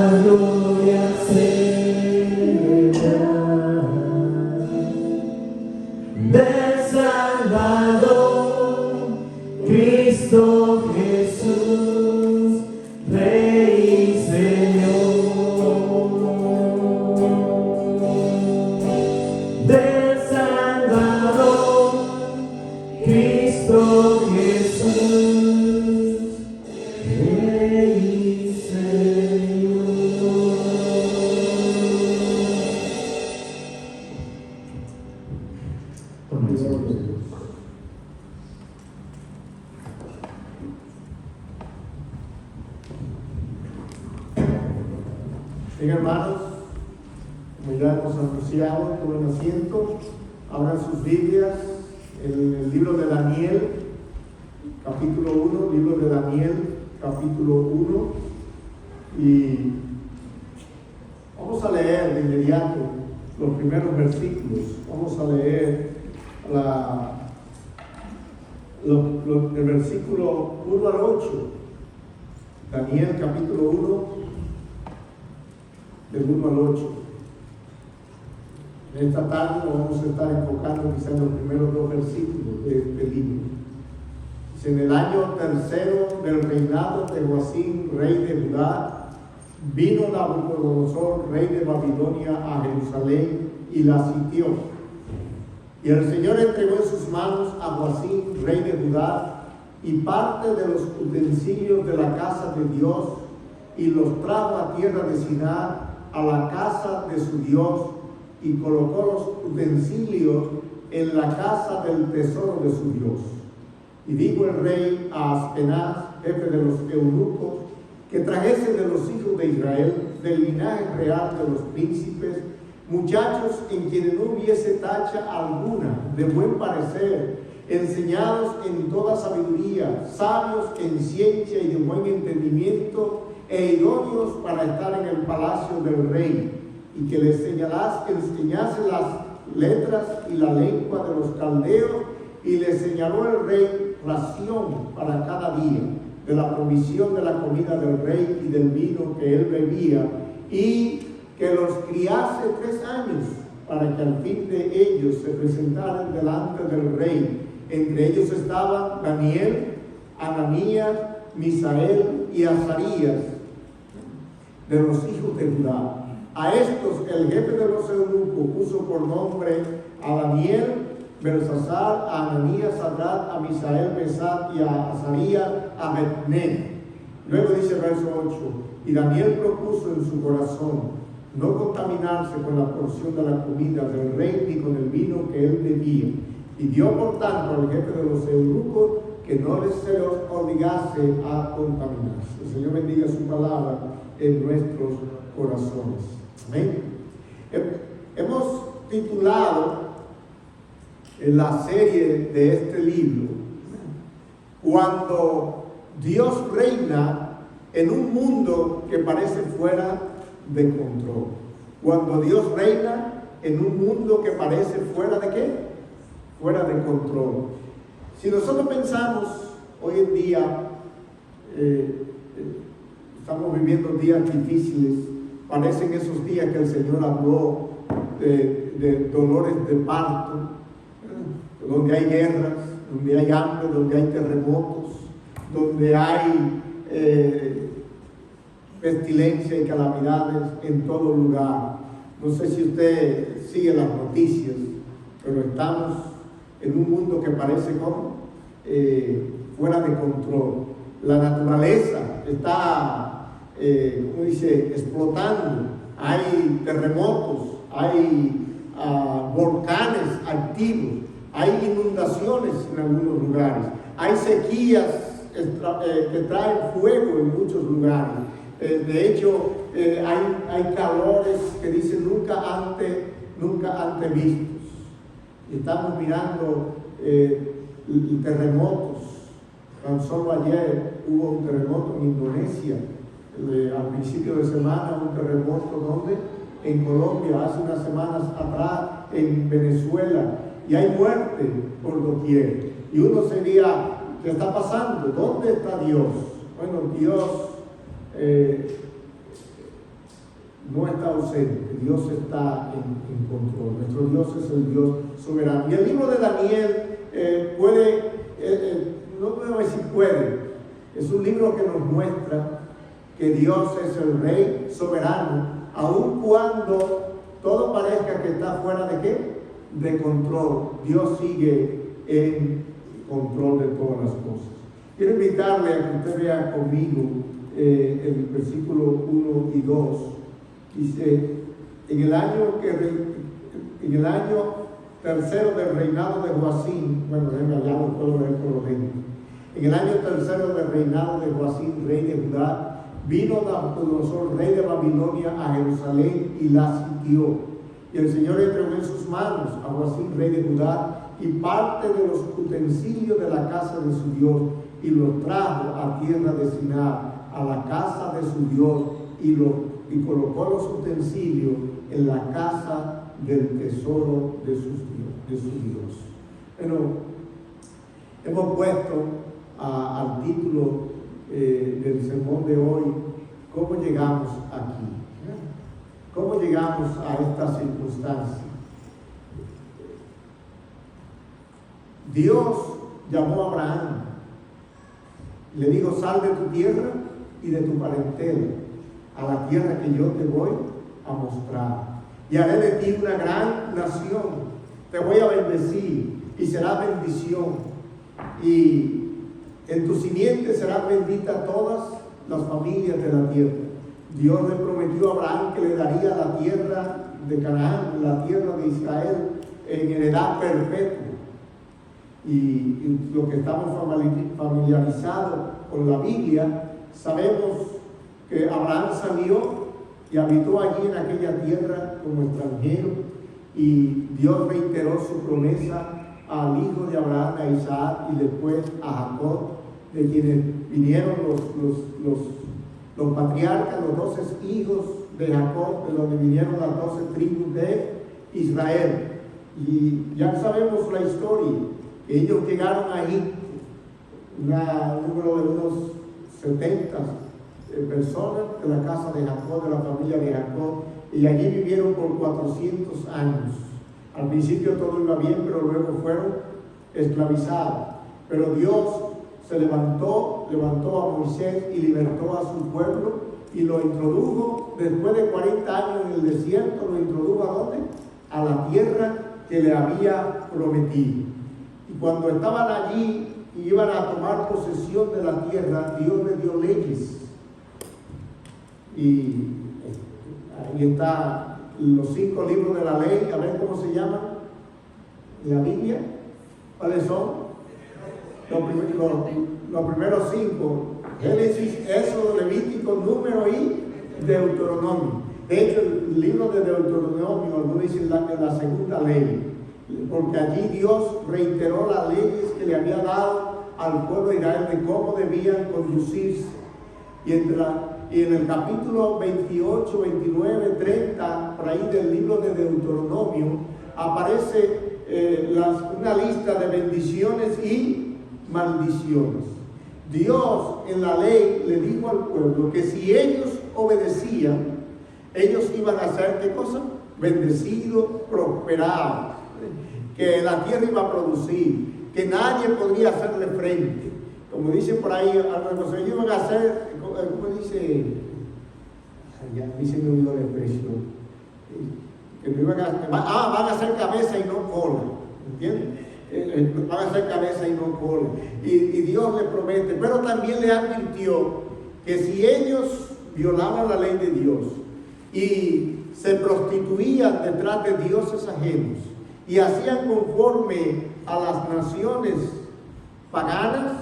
gloria será del Salvador, Cristo Jesús, Rey y Señor. Del Salvador, Cristo Jesús, Rey y Señor. Tómense, por favor. Bien, hermanos, como ya hemos anunciado, tomen asiento, abran sus Biblias en el libro de Daniel, capítulo 1, libro de Daniel, capítulo 1, y vamos a leer de inmediato los primeros versículos. Vamos a leer el versículo 1 al 8, Daniel capítulo 1, del 1 al 8. En esta tarde nos vamos a estar enfocando quizás en los primeros 2 versículos de este libro. Dice: en el año tercero del reinado de Joacim, rey de Judá, vino Nabucodonosor, rey de Babilonia, a Jerusalén y la sitió. Y el Señor entregó en sus manos a Joacim, rey de Judá, y parte de los utensilios de la casa de Dios, y los trajo a tierra de Siná, a la casa de su Dios, y colocó los utensilios en la casa del tesoro de su Dios. Y dijo el rey a Aspenaz, jefe de los eunucos, que trajese de los hijos de Israel, del linaje real de los príncipes, muchachos en quienes no hubiese tacha alguna, de buen parecer, enseñados en toda sabiduría, sabios en ciencia y de buen entendimiento, e idóneos para estar en el palacio del rey, y que les enseñase las letras y la lengua de los caldeos, y les señaló el rey ración para cada día, de la provisión de la comida del rey y del vino que él bebía, y que los criase 3 años, para que al fin de ellos se presentaran delante del rey. Entre ellos estaban Daniel, Ananías, Misael y Azarías, de los hijos de Judá. A estos el jefe de los eunucos puso por nombre a Daniel, Belsasar, a Ananías, Sadrat, a Misael, Mesad y a Azarías, a Abed-Nego. Luego dice el verso 8: y Daniel propuso en su corazón no contaminarse con la porción de la comida del rey ni con el vino que él bebía, y dio por tanto al jefe de los eunucos que no se los obligase a contaminarse. El Señor bendiga su palabra en nuestros corazones. Amén. Hemos titulado la serie de este libro Cuando Dios reina en un mundo que parece fuera de control. Cuando Dios reina en un mundo que parece fuera de ¿qué? Fuera de control. Si nosotros pensamos hoy en día, estamos viviendo días difíciles, parecen esos días que el Señor habló de dolores de parto, donde hay guerras, donde hay hambre, donde hay terremotos, donde hay pestilencia y calamidades en todo lugar. No sé si usted sigue las noticias, pero estamos en un mundo que parece como fuera de control. La naturaleza está, como dice, explotando. Hay terremotos, hay volcanes activos, hay inundaciones en algunos lugares, hay sequías que traen fuego en muchos lugares. De hecho, hay calores que dicen nunca antes vistos. Estamos mirando terremotos. Tan solo ayer hubo un terremoto en Indonesia, al principio de semana un terremoto donde en Colombia, hace unas semanas atrás en Venezuela, y hay muerte por doquier. Y uno sería, ¿qué está pasando? ¿Dónde está Dios? Bueno, Dios no está ausente, Dios está en control. Nuestro Dios es el Dios soberano. Y el libro de Daniel no puedo decir puede, es un libro que nos muestra que Dios es el Rey soberano, aun cuando todo parezca que está fuera de ¿qué? De control. Dios sigue en control de todas las cosas. Quiero invitarle a que usted vea conmigo el versículo 1 y 2. Dice, en el año tercero del reinado de Joacim, en el año tercero del reinado de Joacim, rey de Judá, vino Nabucodonosor, rey de Babilonia, a Jerusalén y la sitió. Y el Señor entregó en sus manos a Joacim, rey de Judá, y parte de los utensilios de la casa de su Dios, y los trajo a tierra de Sinar, a la casa de su Dios, y colocó los utensilios en la casa del tesoro de su Dios. Bueno, hemos puesto al título del sermón de hoy, ¿cómo llegamos aquí? ¿Cómo llegamos a esta circunstancia? Dios llamó a Abraham, le dijo, sal de tu tierra y de tu parentela, a la tierra que yo te voy a mostrar. Y haré de ti una gran nación, te voy a bendecir y serás bendición. Y en tu simiente serán benditas todas las familias de la tierra. Dios le prometió a Abraham que le daría la tierra de Canaán, la tierra de Israel, en heredad perpetua. Y los que estamos familiarizados con la Biblia, sabemos que Abraham salió y habitó allí en aquella tierra como extranjero, y Dios reiteró su promesa al hijo de Abraham, a Isaac, y después a Jacob, de quienes vinieron los patriarcas, los 12 hijos de Jacob, de donde vinieron las 12 tribus de Israel. Y ya sabemos la historia, que ellos llegaron a Egipto, un número de unos 70 personas de la casa de Jacob, de la familia de Jacob, y allí vivieron por 400 años. Al principio todo iba bien, pero luego fueron esclavizados. Pero Dios se levantó a Moisés y libertó a su pueblo y lo introdujo, después de 40 años en el desierto, lo introdujo ¿a dónde? A la tierra que le había prometido. Y cuando estaban allí y iban a tomar posesión de la tierra, Dios les dio leyes. Y ahí están los 5 libros de la ley, a ver cómo se llaman en la Biblia. ¿Cuáles son? Los primeros 5: Génesis, Éxodo, Levítico, Número y Deuteronomio. De hecho, el libro de Deuteronomio, algunos dicen la segunda ley, porque allí Dios reiteró las leyes que le había dado al pueblo de Israel de cómo debían conducirse. Y en el capítulo 28, 29, 30, por ahí del libro de Deuteronomio, aparece una lista de bendiciones y maldiciones. Dios en la ley le dijo al pueblo que si ellos obedecían, ellos iban a ser, ¿qué cosa? Bendecidos, prosperados, que la tierra iba a producir, que nadie podría hacerle frente. Como dice por ahí, ellos iban a hacer, ¿cómo dice? Ya dice mi oído de expresión. Que no iban van a hacer cabeza y no cola. ¿Entiendes? Van a hacer cabeza y no cola. Y Dios les promete, pero también le advirtió que si ellos violaban la ley de Dios y se prostituían detrás de dioses ajenos y hacían conforme a las naciones paganas,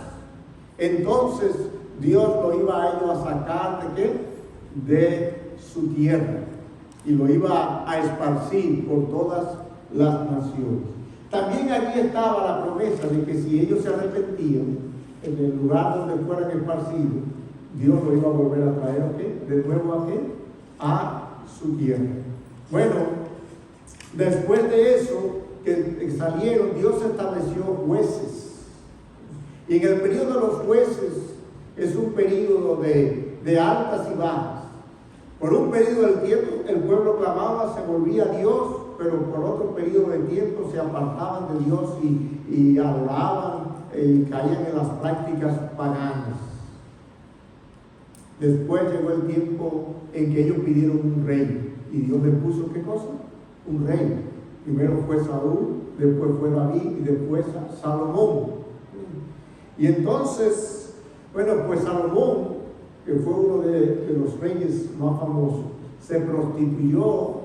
entonces Dios lo iba a ellos a sacar ¿de qué? De su tierra, y lo iba a esparcir por todas las naciones. También allí estaba la promesa de que si ellos se arrepentían en el lugar donde fueran esparcidos, Dios lo iba a volver a traer ¿a qué? De nuevo ¿a qué? A su tierra. Bueno, después de eso que salieron, Dios estableció jueces, y en el periodo de los jueces es un periodo de altas y bajas. Por un periodo del tiempo el pueblo clamaba, se volvía a Dios, pero por otro periodo de tiempo se apartaban de Dios y adoraban y caían en las prácticas paganas. Después llegó el tiempo en que ellos pidieron un rey y Dios les puso ¿qué cosa? Un rey. Primero fue Saúl, después fue David y después Salomón. Y entonces, bueno, pues Salomón, que fue uno de los reyes más famosos, se prostituyó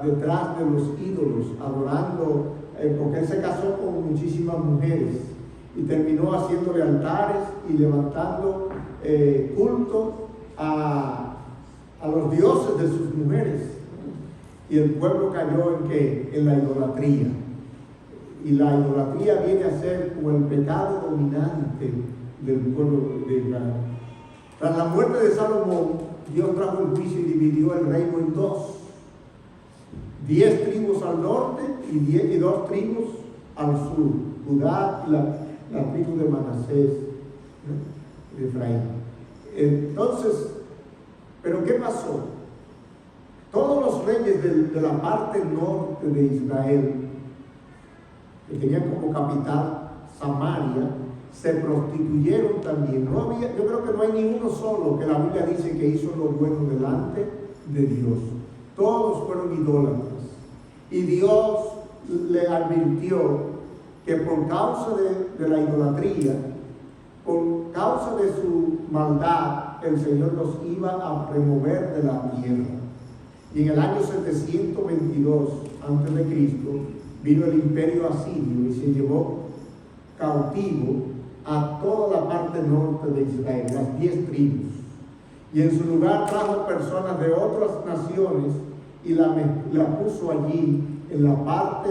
detrás de los ídolos, adorando, porque él se casó con muchísimas mujeres y terminó haciéndole altares y levantando culto a los dioses de sus mujeres. Y el pueblo cayó en ¿qué? En la idolatría. Y la idolatría viene a ser como el pecado dominante del pueblo de Israel. Tras la muerte de Salomón, Dios trajo el juicio y dividió el reino en dos. 10 tribus al norte y 2 tribus al sur. Judá y la tribu de Manasés, ¿no? De Efraín. Entonces, ¿pero qué pasó? Todos los reyes de la parte norte de Israel, que tenían como capital Samaria, se prostituyeron también. Yo creo que no hay ni uno solo que la Biblia dice que hizo lo bueno delante de Dios. Todos fueron idólatras. Y Dios le advirtió que por causa de la idolatría, por causa de su maldad, el Señor los iba a remover de la tierra. Y en el año 722 a.C. vino el imperio asirio y se llevó cautivo a toda la parte norte de Israel, las 10 tribus. Y en su lugar trajo personas de otras naciones y la puso allí en la parte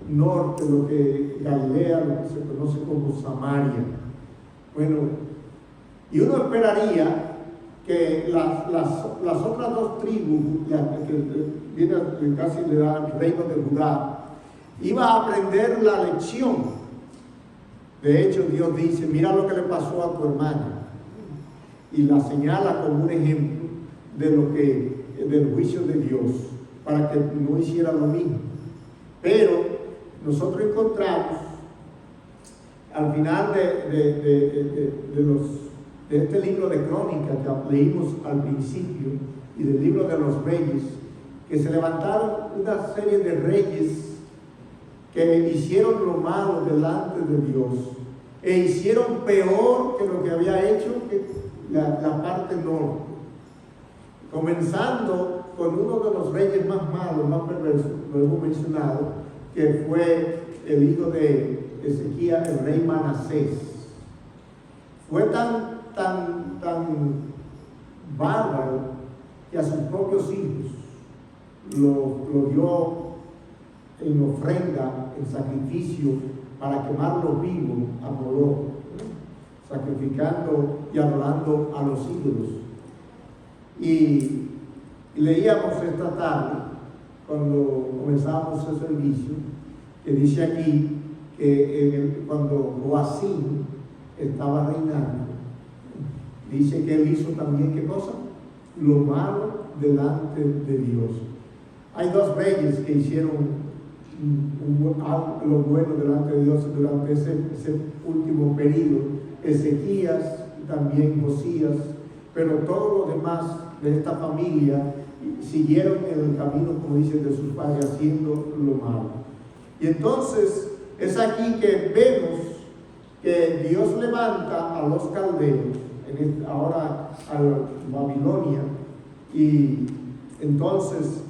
norte, lo que Galilea, lo que se conoce como Samaria. Bueno, y uno esperaría que las otras 2 tribus, que viene casi le da el reino de Judá, iba a aprender la lección. De hecho, Dios dice, mira lo que le pasó a tu hermana, y la señala como un ejemplo del juicio de Dios, para que no hiciera lo mismo. Pero nosotros encontramos al final de este libro de Crónicas que leímos al principio y del libro de los reyes, que se levantaron una serie de reyes que hicieron lo malo delante de Dios e hicieron peor que lo que había hecho la parte norte, comenzando con uno de los reyes más malos, más perversos, lo hemos mencionado, que fue el hijo de Ezequías, el rey Manasés. Fue tan bárbaro que a sus propios hijos lo dio en ofrenda, en sacrificio, para quemarlos vivos a Moloch, sacrificando y adorando a los ídolos. Y leíamos esta tarde, cuando comenzamos el servicio, que dice aquí que cuando Joacim estaba reinando, dice que él hizo también, ¿qué cosa? Lo malo delante de Dios. Hay 2 reyes que hicieron lo bueno delante de Dios durante ese último periodo: Ezequías, también Josías, pero todos los demás de esta familia siguieron en el camino, como dice, de sus padres, haciendo lo malo. Y entonces es aquí que vemos que Dios levanta a los caldeos, ahora a Babilonia, y entonces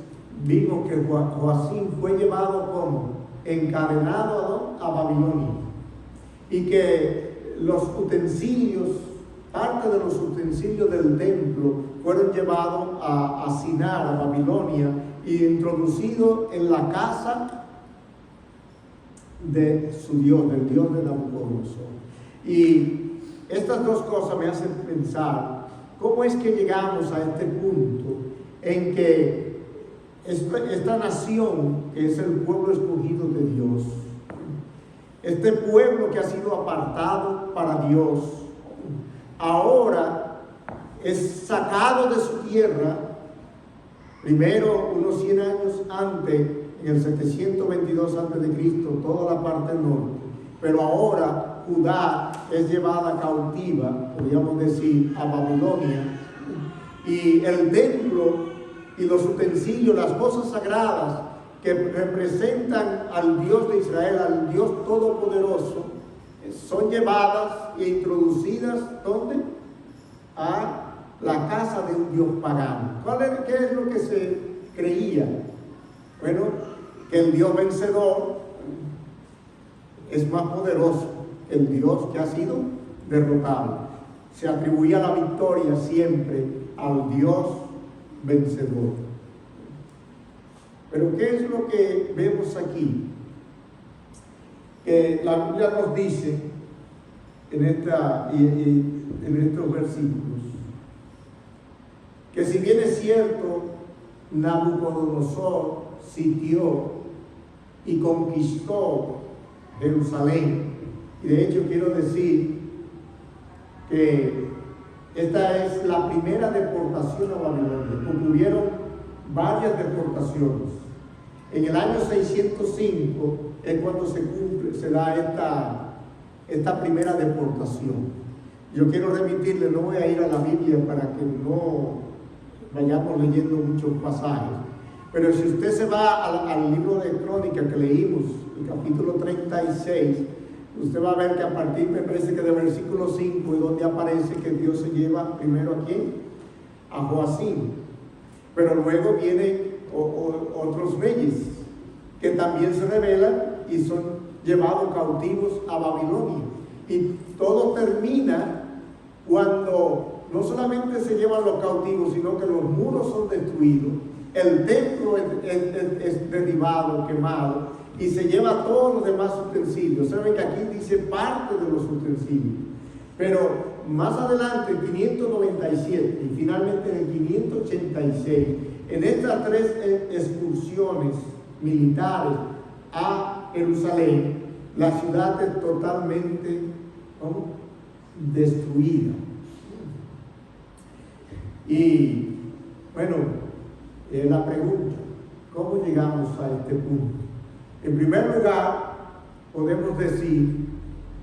vimos que Joacim fue llevado como encadenado a Babilonia, y que los utensilios, parte de los utensilios del templo, fueron llevados a Sinar, a Babilonia, y introducidos en la casa de su Dios, del Dios de Nabucodonosor. Y estas 2 cosas me hacen pensar cómo es que llegamos a este punto en que esta nación, que es el pueblo escogido de Dios, este pueblo que ha sido apartado para Dios, ahora es sacado de su tierra Primero, unos 100 años antes, en el 722 a.C., toda la parte norte. Pero ahora Judá es llevada cautiva, podríamos decir, a Babilonia. Y el templo y los utensilios, las cosas sagradas que representan al Dios de Israel, al Dios Todopoderoso, son llevadas e introducidas, ¿dónde? A la casa de un Dios pagano. ¿Qué es lo que se creía? Bueno, que el Dios vencedor es más poderoso que el Dios que ha sido derrotado. Se atribuía la victoria siempre al Dios vencedor. Pero ¿qué es lo que vemos aquí? Que la Biblia nos dice en estos versículos que si bien es cierto, Nabucodonosor sitió y conquistó Jerusalén, y de hecho quiero decir que esta es la primera deportación a Babilonia, porque hubieron varias deportaciones. En el año 605 es cuando se da esta primera deportación. Yo quiero remitirle, no voy a ir a la Biblia para que no vayamos leyendo muchos pasajes, pero si usted se va al libro de Crónicas que leímos, el capítulo 36, usted va a ver que a partir, me parece que del versículo 5, es donde aparece que Dios se lleva primero a ¿quién? A Joacim. Pero luego vienen otros reyes que también se rebelan y son llevados cautivos a Babilonia. Y todo termina cuando no solamente se llevan los cautivos, sino que los muros son destruidos, el templo es derribado, quemado, y se lleva todos los demás utensilios. Saben que aquí dice parte de los utensilios, pero más adelante, en 597 y finalmente en el 586, en estas tres excursiones militares a Jerusalén, la ciudad es totalmente destruida. Y bueno, la pregunta, ¿cómo llegamos a este punto? En primer lugar, podemos decir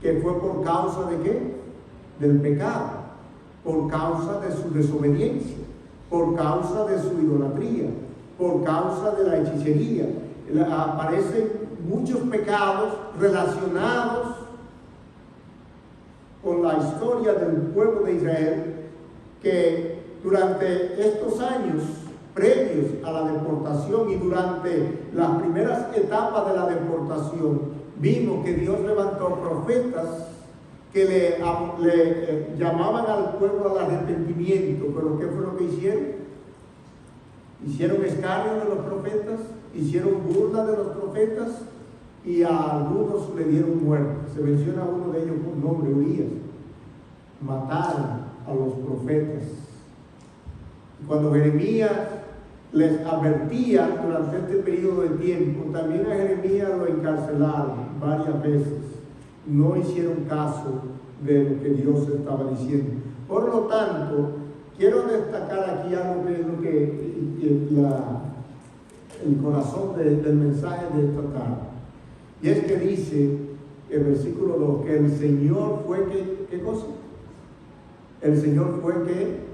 que fue por causa de ¿qué? Del pecado, por causa de su desobediencia, por causa de su idolatría, por causa de la hechicería. Aparecen muchos pecados relacionados con la historia del pueblo de Israel, que durante estos años previos a la deportación y durante las primeras etapas de la deportación, vimos que Dios levantó profetas que le llamaban al pueblo al arrepentimiento. Pero ¿qué fue lo que hicieron? Hicieron escarnio de los profetas, hicieron burla de los profetas, y a algunos le dieron muerte. Se menciona uno de ellos por nombre, Urias. Mataron a los profetas. Cuando Jeremías les advertía durante este periodo de tiempo, también a Jeremías lo encarcelaron varias veces. No hicieron caso de lo que Dios estaba diciendo. Por lo tanto, quiero destacar aquí algo que es lo que el corazón del mensaje de esta tarde. Y es que dice el versículo 2 que el Señor fue que, ¿qué cosa? El Señor fue que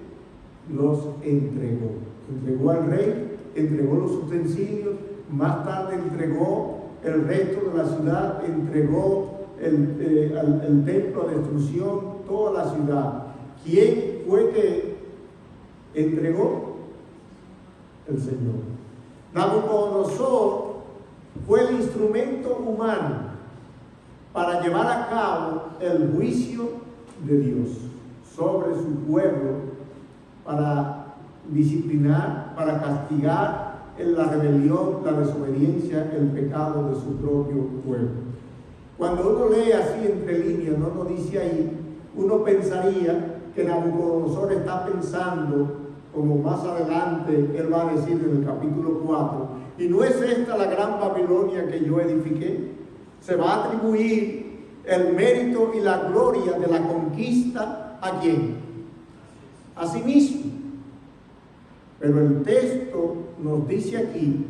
los entregó al rey, entregó los utensilios, más tarde entregó el resto de la ciudad, entregó el templo a destrucción, toda la ciudad. ¿Quién fue que entregó? El Señor. Nabucodonosor fue el instrumento humano para llevar a cabo el juicio de Dios sobre su pueblo, para disciplinar, para castigar la rebelión, la desobediencia, el pecado de su propio pueblo. Cuando uno lee así entre líneas, no lo dice ahí, uno pensaría que Nabucodonosor está pensando, como más adelante él va a decir en el capítulo 4, y no es esta la gran Babilonia que yo edifiqué. Se va a atribuir el mérito y la gloria de la conquista ¿a quién? A sí mismo. Pero el texto nos dice aquí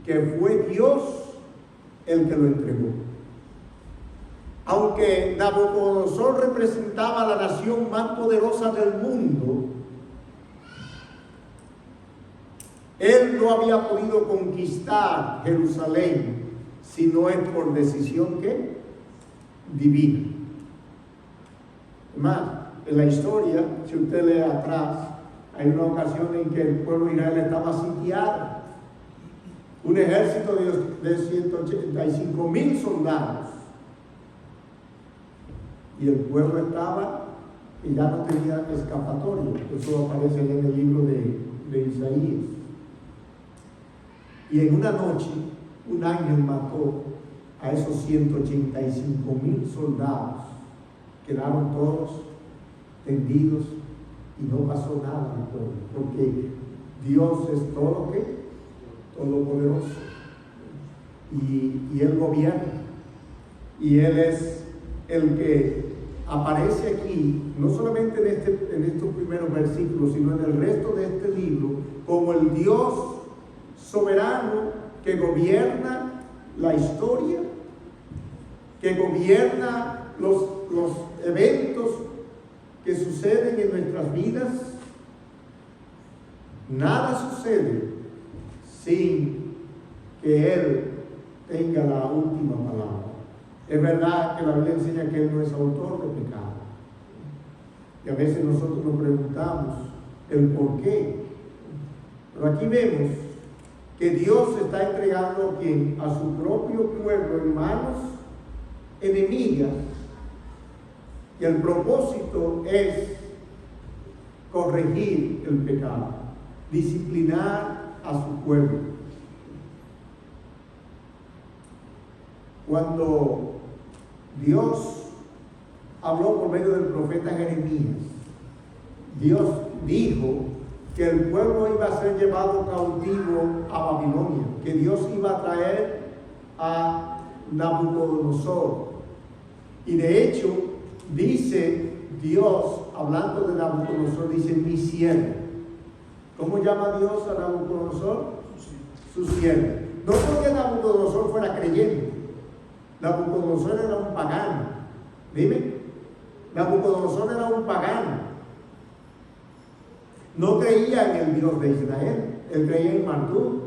que fue Dios el que lo entregó. Aunque Nabucodonosor representaba a la nación más poderosa del mundo, él no había podido conquistar Jerusalén si no es por decisión ¿qué? Divina. Además, en la historia, si usted lee atrás, hay una ocasión en que el pueblo de Israel estaba sitiado. Un ejército de 185,000 soldados. Y el pueblo estaba y ya no tenía escapatoria. Eso aparece en el libro de Isaías. Y en una noche, un ángel mató a esos 185,000 soldados. Quedaron todos tendidos y no pasó nada al pueblo, porque Dios es todo ¿qué? Todopoderoso. Y Él gobierna. Y Él es el que aparece aquí, no solamente en estos primeros versículos, sino en el resto de este libro, como el Dios soberano que gobierna la historia, que gobierna los eventos que suceden en nuestras vidas. Nada sucede sin que Él tenga la última palabra. Es verdad que la Biblia enseña que Él no es autor de pecado. Y a veces nosotros nos preguntamos el por qué. Pero aquí vemos que Dios está entregando a su propio pueblo en manos enemigas. Y el propósito es corregir el pecado, disciplinar a su pueblo. Cuando Dios habló por medio del profeta Jeremías, Dios dijo que el pueblo iba a ser llevado cautivo a Babilonia, que Dios iba a traer a Nabucodonosor. Y de hecho, dice Dios, hablando de Nabucodonosor, dice mi siervo. ¿Cómo llama Dios a Nabucodonosor? Su siervo. No porque Nabucodonosor fuera creyente. Nabucodonosor era un pagano. Dime, Nabucodonosor era un pagano. No creía en el Dios de Israel. Él creía en Marduk,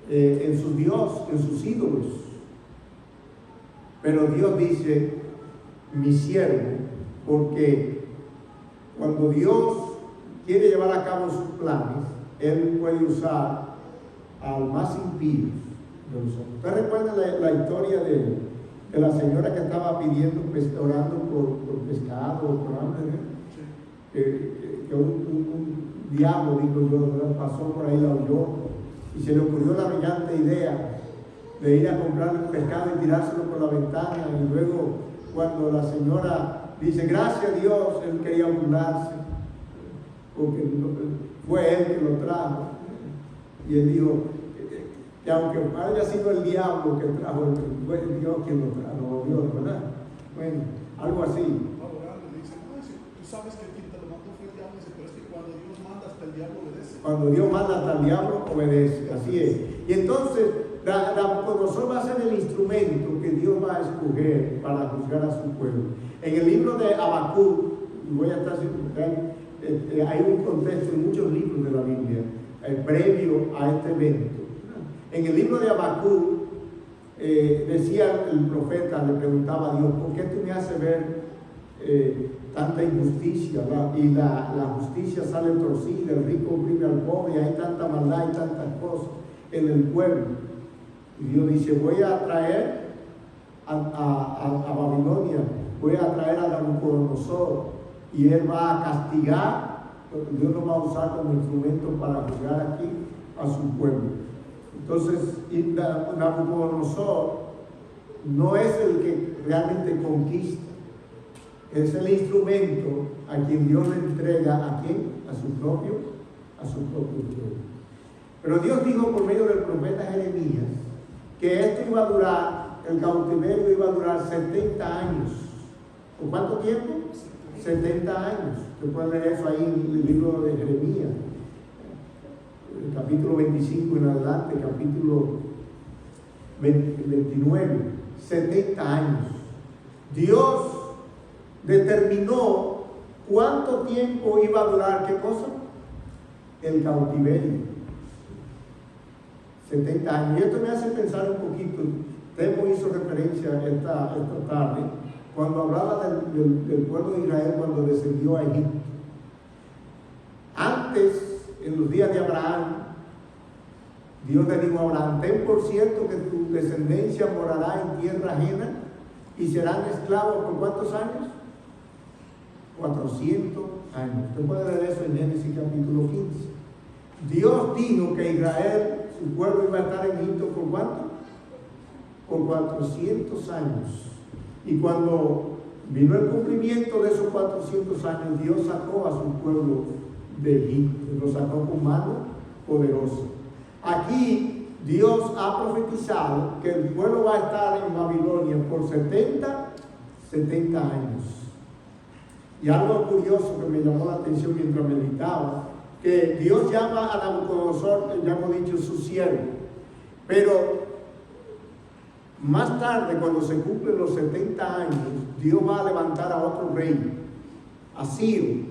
en su Dios, en sus ídolos. Pero Dios dice, mi siervo, porque cuando Dios quiere llevar a cabo sus planes, Él puede usar al más impío de nosotros. ¿Usted recuerda la historia de la señora que estaba pidiendo, orando por pescado o por hambre? Que un diablo, digo yo, pasó por ahí, la oyó y se le ocurrió la brillante idea de ir a comprar un pescado y tirárselo por la ventana. Y luego, cuando la señora dice gracias a Dios, él quería burlarse porque fue él que lo trajo. Y él dijo que aunque haya sido el diablo que trajo, fue Dios quien lo trajo, Dios, ¿verdad? Bueno, algo así. Tú sabes que quien te lo mandó fue el diablo, pero es que cuando Dios manda hasta el diablo obedece. Cuando Dios manda hasta el diablo obedece, así es. Y entonces Nabucodonosor va a ser el instrumento que Dios va a escoger para juzgar a su pueblo. En el libro de Habacuc, voy a estar hay un contexto en muchos libros de la Biblia previo a este evento. En el libro de Habacuc decía el profeta, le preguntaba a Dios, ¿por qué tú me haces ver tanta injusticia? Y la justicia sale torcida, el rico oprime al pobre, y hay tanta maldad y tantas cosas en el pueblo. Y Dios dice, voy a traer a Babilonia, voy a traer a Nabucodonosor, y él va a castigar, porque Dios lo va a usar como instrumento para juzgar aquí a su pueblo. Entonces, Nabucodonosor no es el que realmente conquista, es el instrumento a quien Dios le entrega, ¿a quién? A su propio pueblo. Pero Dios dijo por medio del profeta Jeremías que esto iba a durar, el cautiverio iba a durar 70 años. ¿Por cuánto tiempo? 70 años. Usted puede leer eso ahí en el libro de Jeremías, el capítulo 25 en adelante, capítulo 29, 70 años. Dios determinó cuánto tiempo iba a durar, ¿qué cosa? El cautiverio. 70 años. Y esto me hace pensar un poquito. Temo hizo referencia esta tarde cuando hablaba del pueblo de Israel cuando descendió a Egipto. Antes, en los días de Abraham, Dios le dijo a Abraham: ten por cierto que tu descendencia morará en tierra ajena y serán esclavos ¿por cuántos años? 400 años. Usted puede leer eso en Génesis capítulo 15. Dios dijo que Israel, su pueblo, iba a estar en Egipto ¿por cuánto? Por 400 años. Y cuando vino el cumplimiento de esos 400 años, Dios sacó a su pueblo de Egipto, lo sacó con mano poderosa. Aquí Dios ha profetizado que el pueblo va a estar en Babilonia por 70 años. Y algo curioso que me llamó la atención mientras meditaba, que Dios llama a Nabucodonosor, ya hemos dicho, su siervo, pero más tarde, cuando se cumplen los 70 años, Dios va a levantar a otro rey, a Ciro,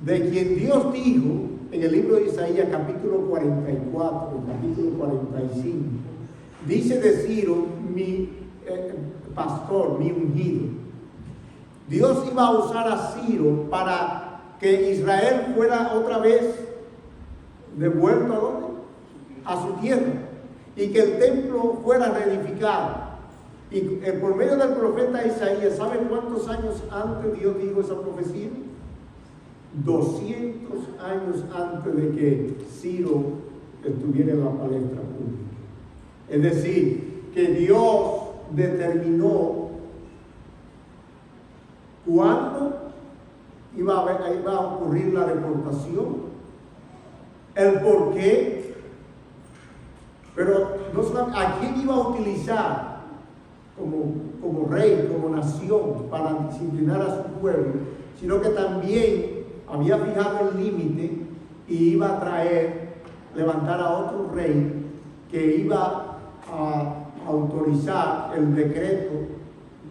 de quien Dios dijo en el libro de Isaías capítulo 44, capítulo 45, dice de Ciro, mi pastor, mi ungido. Dios iba a usar a Ciro para que Israel fuera otra vez devuelto ¿a dónde? A su tierra, y que el templo fuera reedificado. Y por medio del profeta Isaías, ¿saben cuántos años antes Dios dijo esa profecía? 200 años antes de que Ciro estuviera en la palestra pública. Es decir, que Dios determinó cuándo iba a ocurrir la deportación, el por qué, pero no solamente a quién iba a utilizar como rey, como nación, para disciplinar a su pueblo, sino que también había fijado el límite y iba a levantar a otro rey que iba a autorizar el decreto.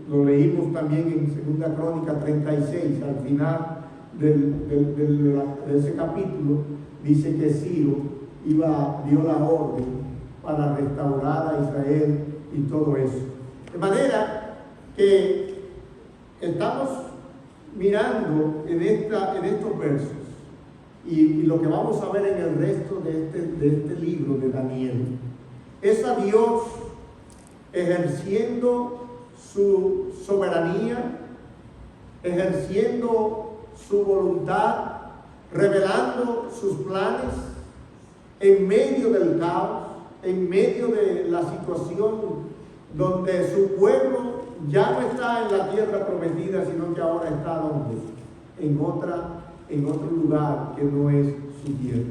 Lo leímos también en 2 Crónicas 36, al final de ese capítulo, dice que Ciro dio la orden para restaurar a Israel y todo eso. De manera que estamos mirando en estos versos y lo que vamos a ver en el resto de este libro de Daniel, es a Dios ejerciendo su soberanía, ejerciendo su voluntad, revelando sus planes en medio del caos, en medio de la situación donde su pueblo ya no está en la tierra prometida, sino que ahora está donde, en otro lugar que no es su tierra.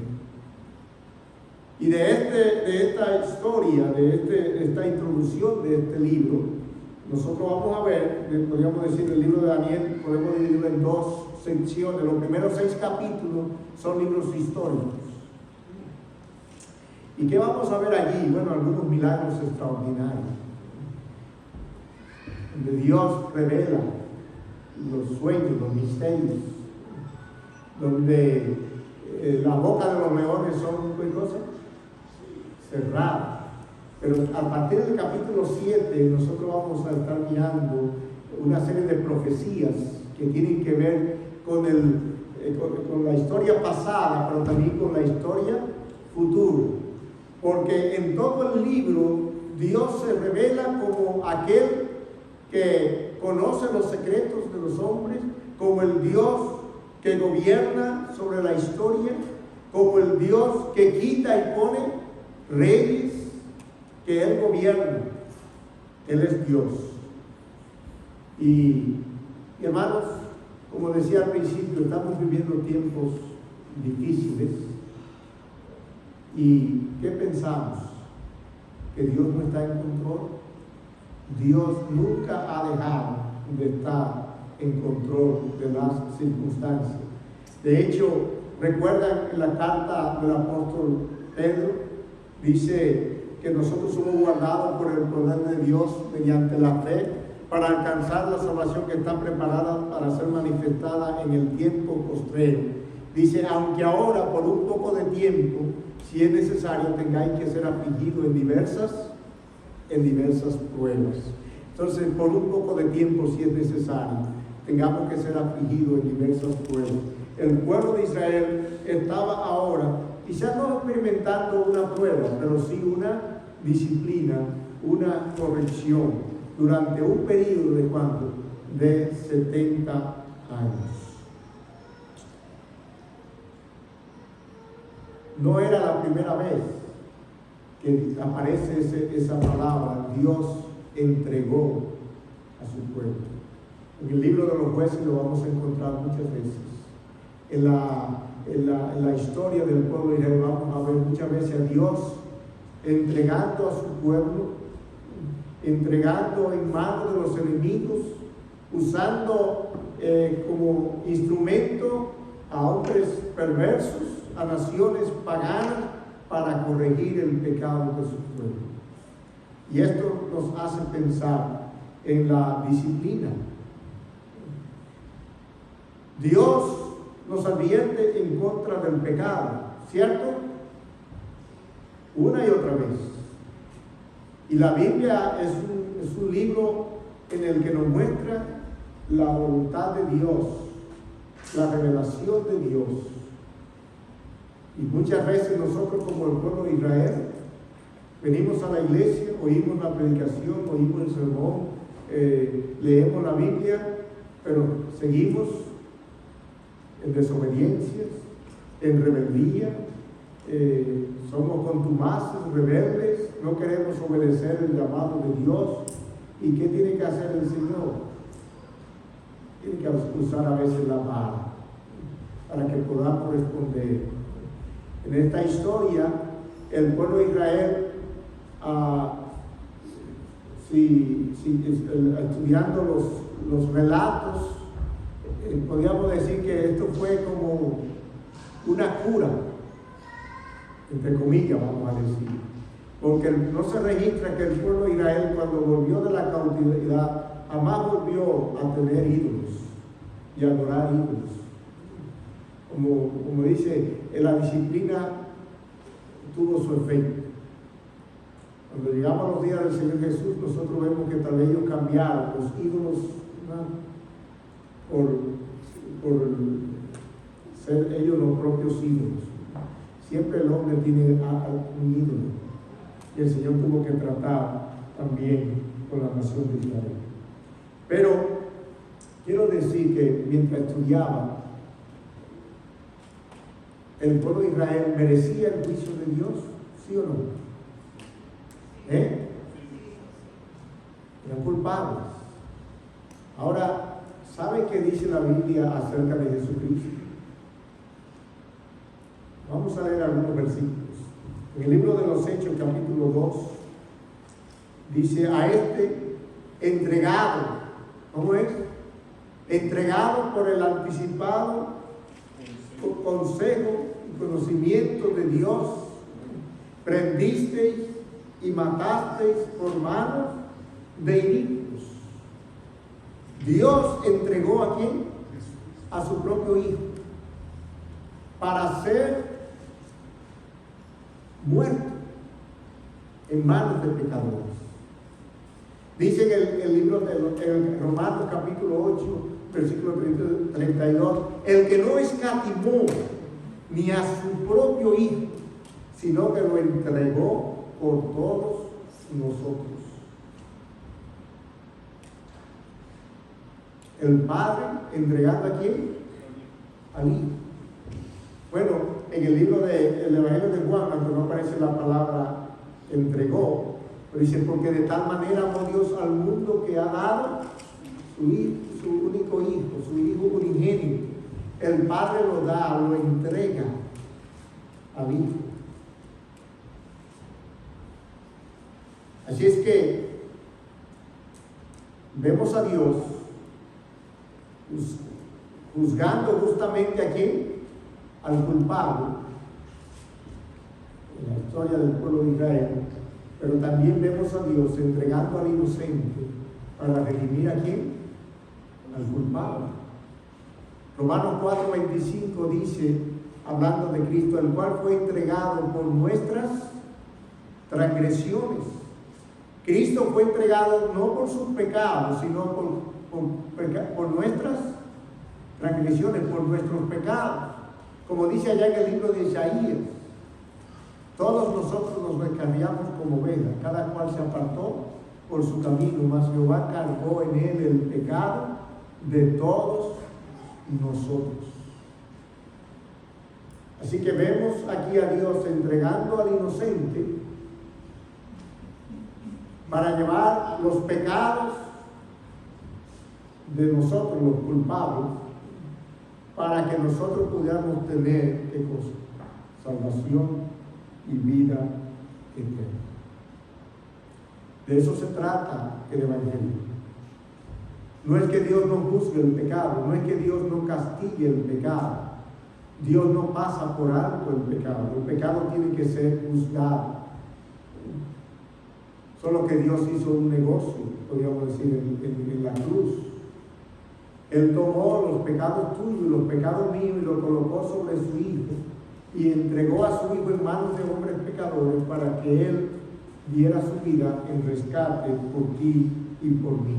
Y de esta historia, de esta introducción de este libro, nosotros vamos a ver, podríamos decir, el libro de Daniel, podemos dividirlo en dos secciones. Los primeros 6 capítulos son libros históricos. ¿Y qué vamos a ver allí? Bueno, algunos milagros extraordinarios, donde Dios revela los sueños, los misterios, donde la boca de los leones son, ¿qué cosa? Cerrada. Pero a partir del capítulo 7 nosotros vamos a estar mirando una serie de profecías que tienen que ver con la historia pasada, pero también con la historia futura. Porque en todo el libro Dios se revela como aquel que conoce los secretos de los hombres, como el Dios que gobierna sobre la historia, como el Dios que quita y pone reyes, que Él gobierna. Él es Dios. Y hermanos, como decía al principio, estamos viviendo tiempos difíciles. ¿Y qué pensamos? ¿Que Dios no está en control? Dios nunca ha dejado de estar en control de las circunstancias. De hecho, recuerdan en la carta del apóstol Pedro, dice que nosotros somos guardados por el poder de Dios mediante la fe para alcanzar la salvación que está preparada para ser manifestada en el tiempo postrero. Dice, aunque ahora por un poco de tiempo, si es necesario, tengáis que ser afligidos en diversas pruebas. Entonces, por un poco de tiempo, si es necesario, tengamos que ser afligidos en diversas pruebas. El pueblo de Israel estaba ahora, quizás no experimentando una prueba, pero sí una disciplina, una corrección, durante un periodo de ¿cuánto? De 70 años. No era la primera vez que aparece esa palabra, Dios entregó a su pueblo. En el libro de los jueces lo vamos a encontrar muchas veces. En la historia del pueblo de Israel vamos a ver muchas veces a Dios entregando a su pueblo, entregando en manos de los enemigos, usando como instrumento a hombres perversos, a naciones paganas, para corregir el pecado de su pueblo. Y esto nos hace pensar en la disciplina. Dios nos advierte en contra del pecado, ¿cierto? Una y otra vez. Y la Biblia es un libro en el que nos muestra la voluntad de Dios, la revelación de Dios. Y muchas veces nosotros, como el pueblo de Israel, venimos a la iglesia, oímos la predicación, oímos el sermón, leemos la Biblia, pero seguimos en desobediencias, en rebeldía, somos contumaces, rebeldes, no queremos obedecer el llamado de Dios. ¿Y qué tiene que hacer el Señor? Tiene que usar a veces la vara para que podamos responder. En esta historia, el pueblo de Israel, estudiando los relatos, podríamos decir que esto fue como una cura, entre comillas, vamos a decir, porque no se registra que el pueblo de Israel, cuando volvió de la cautividad, jamás volvió a tener ídolos y a adorar ídolos. Como dice, la disciplina tuvo su efecto. Cuando llegamos a los días del Señor Jesús, nosotros vemos que tal vez ellos cambiaron los ídolos, ¿no?, por ser ellos los propios ídolos. Siempre el hombre tiene un ídolo, y el Señor tuvo que tratar también con la nación de Israel. Pero quiero decir que mientras estudiaba, el pueblo de Israel merecía el juicio de Dios, ¿sí o no? Eran culpables. Ahora, ¿sabe qué dice la Biblia acerca de Jesucristo? Vamos a leer algunos versículos. En el libro de los Hechos, capítulo 2, dice: a este entregado, ¿cómo es? Entregado por el anticipado consejo y conocimiento de Dios, prendisteis y matasteis por manos de inicuos. Dios entregó ¿a quién? A su propio Hijo, para ser muerto en manos de pecadores. Dice en el libro de Romanos capítulo 8, versículo 32, el que no escatimó ni a su propio Hijo, sino que lo entregó por todos nosotros. El Padre entregando ¿a quién? Al Hijo. Bueno, en el libro del Evangelio de Juan, aunque no aparece la palabra entregó, pero dice: porque de tal manera amó Dios al mundo que ha dado su único Hijo, su Hijo unigénito. El Padre lo da, lo entrega al Hijo. Así es que vemos a Dios juzgando justamente a quién, al culpable, en la historia del pueblo de Israel, pero también vemos a Dios entregando al inocente para redimir a quién, al culpable. Romanos 4:25 dice, hablando de Cristo, el cual fue entregado por nuestras transgresiones. Cristo fue entregado no por sus pecados, sino por nuestras transgresiones, por nuestros pecados. Como dice allá en el libro de Isaías, todos nosotros nos descarriamos como ovejas, cada cual se apartó por su camino, mas Jehová cargó en él el pecado de todos nosotros. Así que vemos aquí a Dios entregando al inocente para llevar los pecados de nosotros, los culpables, para que nosotros pudiéramos tener, ¿qué cosa? Salvación y vida eterna. De eso se trata el Evangelio. No es que Dios no juzgue el pecado, no es que Dios no castigue el pecado. Dios no pasa por alto el pecado. El pecado tiene que ser juzgado. Solo que Dios hizo un negocio, podríamos decir, en la cruz. Él tomó los pecados tuyos y los pecados míos y los colocó sobre su Hijo y entregó a su Hijo en manos de hombres pecadores para que Él diera su vida en rescate por ti y por mí.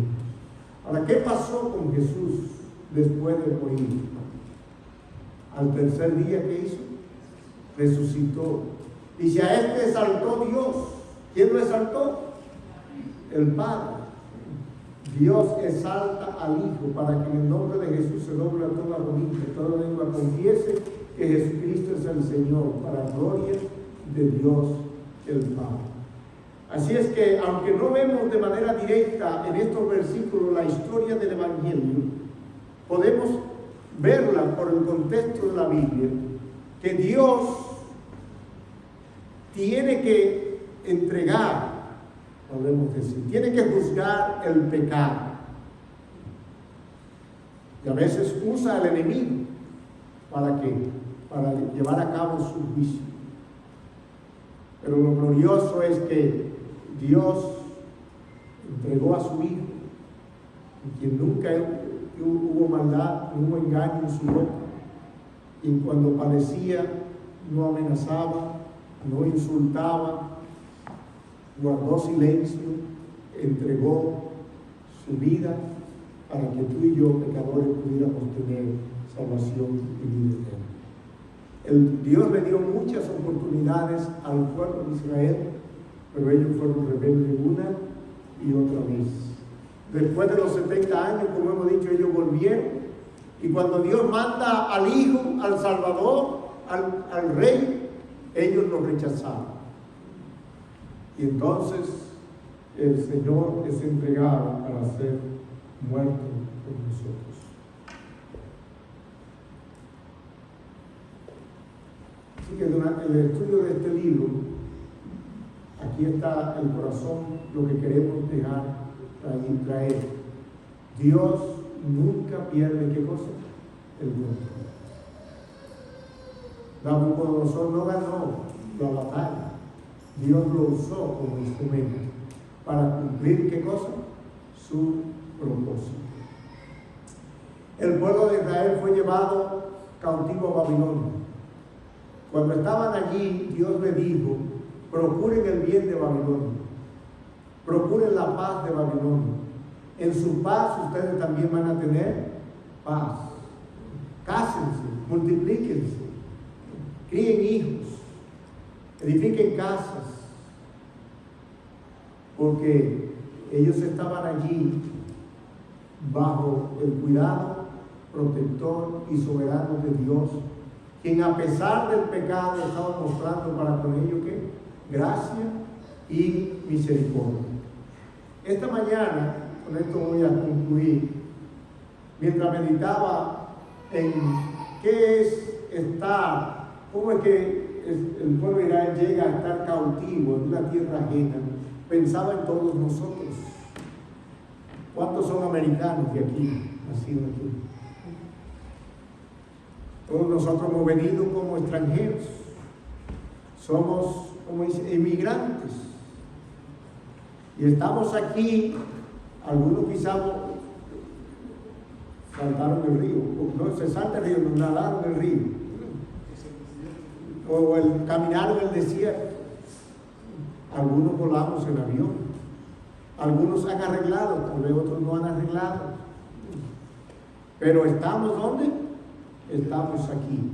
Ahora, ¿qué pasó con Jesús después de morir? Al tercer día, ¿qué hizo? Resucitó. Dice, a este exaltó Dios. ¿Quién lo exaltó? El Padre. Dios exalta al Hijo para que en el nombre de Jesús se doble a toda rodilla, toda lengua confiese que Jesucristo es el Señor, para gloria de Dios el Padre. Así es que, aunque no vemos de manera directa en estos versículos la historia del Evangelio, podemos verla por el contexto de la Biblia, que Dios tiene que entregar, podemos decir, tiene que juzgar el pecado. Y a veces usa al enemigo. ¿Para qué? Para llevar a cabo su juicio. Pero lo glorioso es que Dios entregó a su Hijo, en quien nunca hubo maldad, no hubo engaño en su boca, y cuando padecía no amenazaba, no insultaba, guardó silencio, entregó su vida para que tú y yo, pecadores, pudiéramos tener salvación y vida eterna. Dios le dio muchas oportunidades al pueblo de Israel, pero ellos fueron rebeldes una y otra vez. Después de los 70 años, como hemos dicho, ellos volvieron, y cuando Dios manda al Hijo, al Salvador, al Rey, ellos lo rechazaron. Y entonces el Señor es entregado para ser muerto por nosotros. Así que durante el estudio de este libro, aquí está el corazón, lo que queremos dejar traer. Dios nunca pierde, ¿qué cosa? El control. Nabucodonosor no ganó la batalla. Dios lo usó como instrumento para cumplir, ¿qué cosa? Su propósito. El pueblo de Israel fue llevado cautivo a Babilonia. Cuando estaban allí, Dios le dijo, procuren el bien de Babilonia, procuren la paz de Babilonia. En su paz ustedes también van a tener paz. Cásense, multiplíquense, críen hijos, edifiquen casas, porque ellos estaban allí bajo el cuidado protector y soberano de Dios, quien a pesar del pecado estaba mostrando para con ellos ¿qué? Gracia y misericordia. Esta mañana, con esto voy a concluir, mientras meditaba en qué es estar, cómo es que el pueblo de Israel llega a estar cautivo en una tierra ajena, pensaba en todos nosotros. ¿Cuántos son americanos de aquí, nacidos aquí? Todos nosotros hemos venido como extranjeros. Somos, como dice, inmigrantes. Y estamos aquí, algunos quizás saltaron el río, no se salta el río, nos nadaron el río, o caminaron el desierto. Algunos volamos en avión, algunos han arreglado, tal vez otros no han arreglado. Pero estamos ¿dónde? Estamos aquí.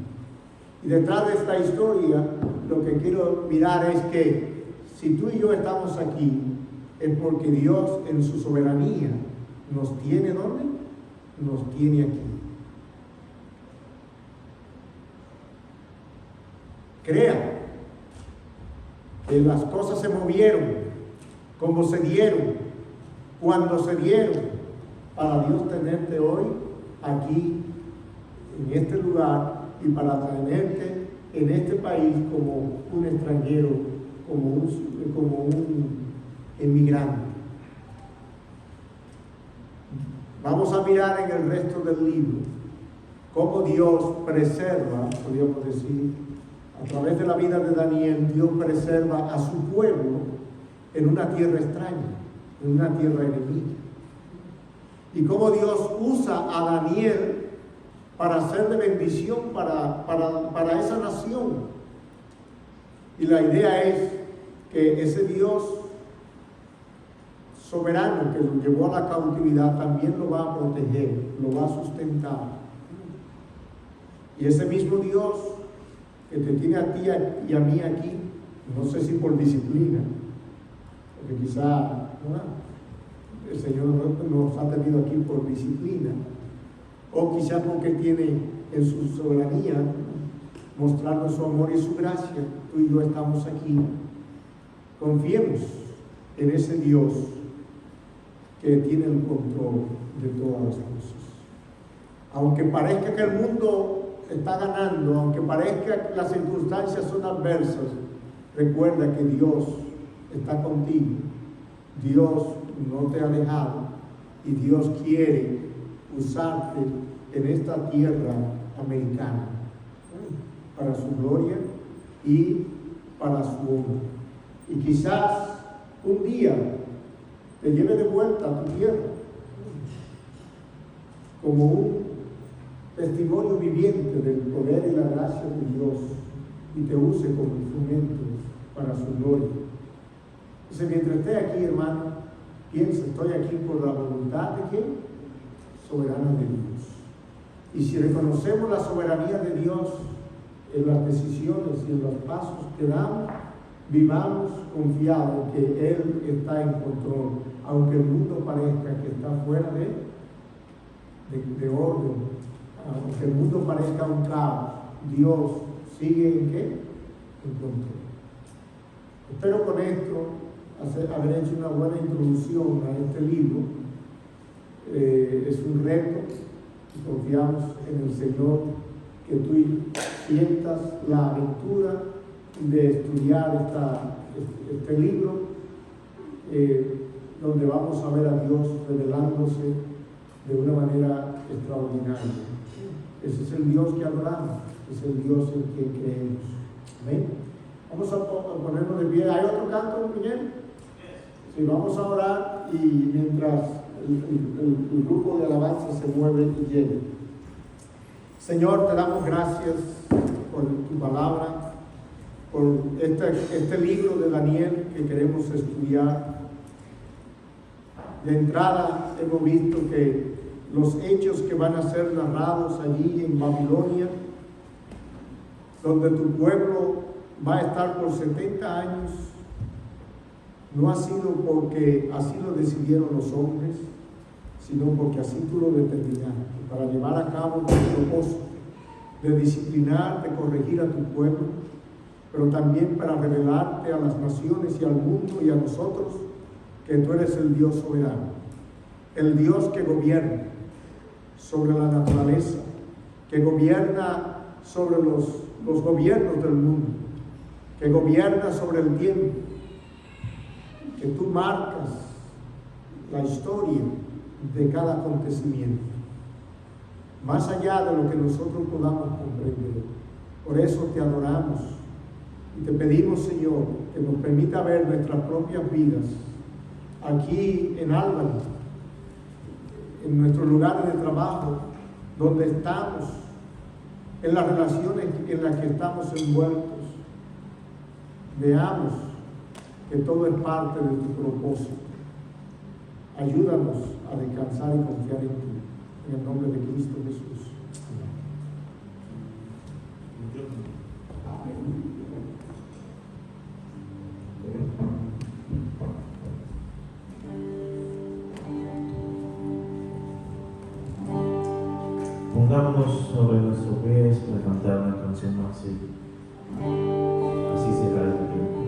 Y detrás de esta historia, lo que quiero mirar es que si tú y yo estamos aquí, es porque Dios en su soberanía nos tiene ¿dónde? Nos tiene aquí. Crea que las cosas se movieron, como se dieron, cuando se dieron, para Dios tenerte hoy aquí, en este lugar, y para tenerte en este país como un extranjero, como un inmigrante. Vamos a mirar en el resto del libro cómo Dios preserva, podríamos decir, a través de la vida de Daniel, Dios preserva a su pueblo en una tierra extraña, en una tierra enemiga. Y cómo Dios usa a Daniel para ser de bendición para esa nación. Y la idea es que ese Dios soberano que lo llevó a la cautividad también lo va a proteger, lo va a sustentar. Y ese mismo Dios que te tiene a ti y a mí aquí, no sé si por disciplina, porque quizá el Señor nos ha tenido aquí por disciplina, o quizá porque tiene en su soberanía mostrarnos su amor y su gracia. Tú y yo estamos aquí. Confiemos en ese Dios que tiene el control de todas las cosas. Aunque parezca que el mundo está ganando, aunque parezca que las circunstancias son adversas, recuerda que Dios está contigo. Dios no te ha dejado y Dios quiere usarte en esta tierra americana para su gloria y para su honra. Y quizás un día te lleve de vuelta a tu tierra como un testimonio viviente del poder y la gracia de Dios y te use como instrumento para su gloria. Entonces, mientras esté aquí, hermano, piensa, estoy aquí por la voluntad de ¿quién? Soberana de Dios. Y si reconocemos la soberanía de Dios en las decisiones y en los pasos que damos, vivamos confiados que Él está en control, aunque el mundo parezca que está fuera de orden, aunque el mundo parezca un caos, Dios sigue en ¿qué? En control. Espero con esto haber hecho una buena introducción a este libro. Es un reto y confiamos en el Señor que tú sientas la aventura de estudiar este libro, donde vamos a ver a Dios revelándose de una manera extraordinaria. Ese es el Dios que adoramos, es el Dios en quien creemos. ¿Amén? Vamos a ponernos de pie. ¿Hay otro canto, Miguel? Sí, vamos a orar y mientras el grupo de alabanza se mueve y llega. Señor, te damos gracias por tu palabra, por este libro de Daniel que queremos estudiar. De entrada hemos visto que los hechos que van a ser narrados allí en Babilonia, donde tu pueblo va a estar por 70 años, no ha sido porque así lo decidieron los hombres, sino porque así tú lo determinaste, para llevar a cabo tu propósito de disciplinar, de corregir a tu pueblo, pero también para revelarte a las naciones y al mundo y a nosotros que tú eres el Dios soberano, el Dios que gobierna sobre la naturaleza, que gobierna sobre los gobiernos del mundo, que gobierna sobre el tiempo, que tú marcas la historia de cada acontecimiento. más allá de lo que nosotros podamos comprender. Por eso te adoramos y te pedimos, Señor, que nos permita ver nuestras propias vidas aquí en Albany, en nuestros lugares de trabajo, donde estamos, en las relaciones en las que estamos envueltos. Veamos que todo es parte de tu propósito. Ayúdanos a descansar y confiar en ti. En el nombre de Cristo Jesús. Pongámonos sobre nuestros pies para cantar una canción más así. Así será el tiempo.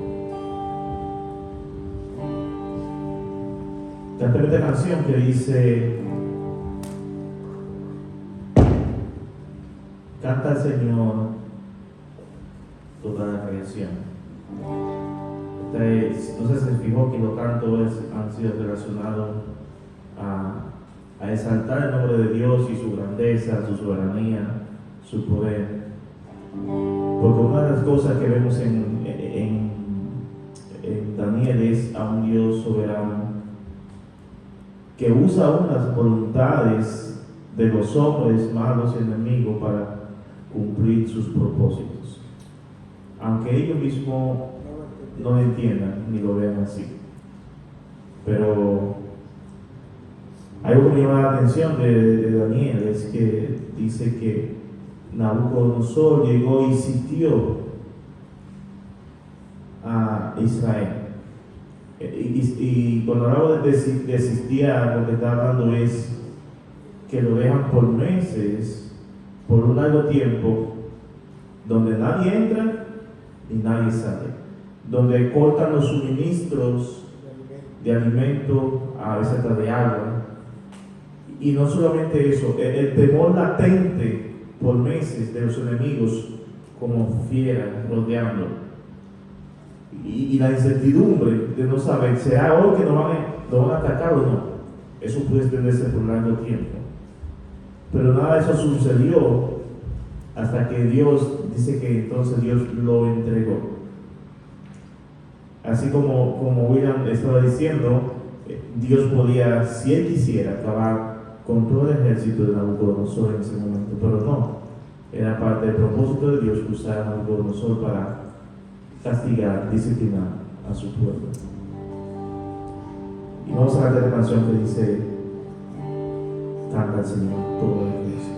Canté esta canción que dice: canta al Señor toda la creación. No sé si se fijó que los cantos han sido relacionados a exaltar el nombre de Dios y su grandeza, su soberanía, su poder. Porque una de las cosas que vemos en Daniel es a un Dios soberano que usa aún las voluntades de los hombres malos y enemigos para cumplir sus propósitos, aunque ellos mismos no lo entiendan ni lo vean así. Pero algo que me llama la atención de Daniel es que dice que Nabucodonosor llegó y sitió a Israel. Y cuando hablamos de sitiar, lo que está hablando es que lo dejan por meses, por un largo tiempo, donde nadie entra y nadie sale, donde cortan los suministros de alimento, a veces hasta de agua. Y no solamente eso, el temor latente por meses de los enemigos como fieras rodeando. Y la incertidumbre de no saber, ¿será hoy que lo van a atacar o no? Eso puede extenderse por largo tiempo. Pero nada de eso sucedió hasta que Dios, dice que entonces Dios lo entregó. Así como William estaba diciendo, Dios podía, si Él quisiera, acabar con todo el ejército de Nabucodonosor en ese momento, pero no. Era parte del propósito de Dios usar a Nabucodonosor para castigar, disciplinar a su pueblo. Y vamos a cantar la canción que dice: canta al Señor toda la iglesia.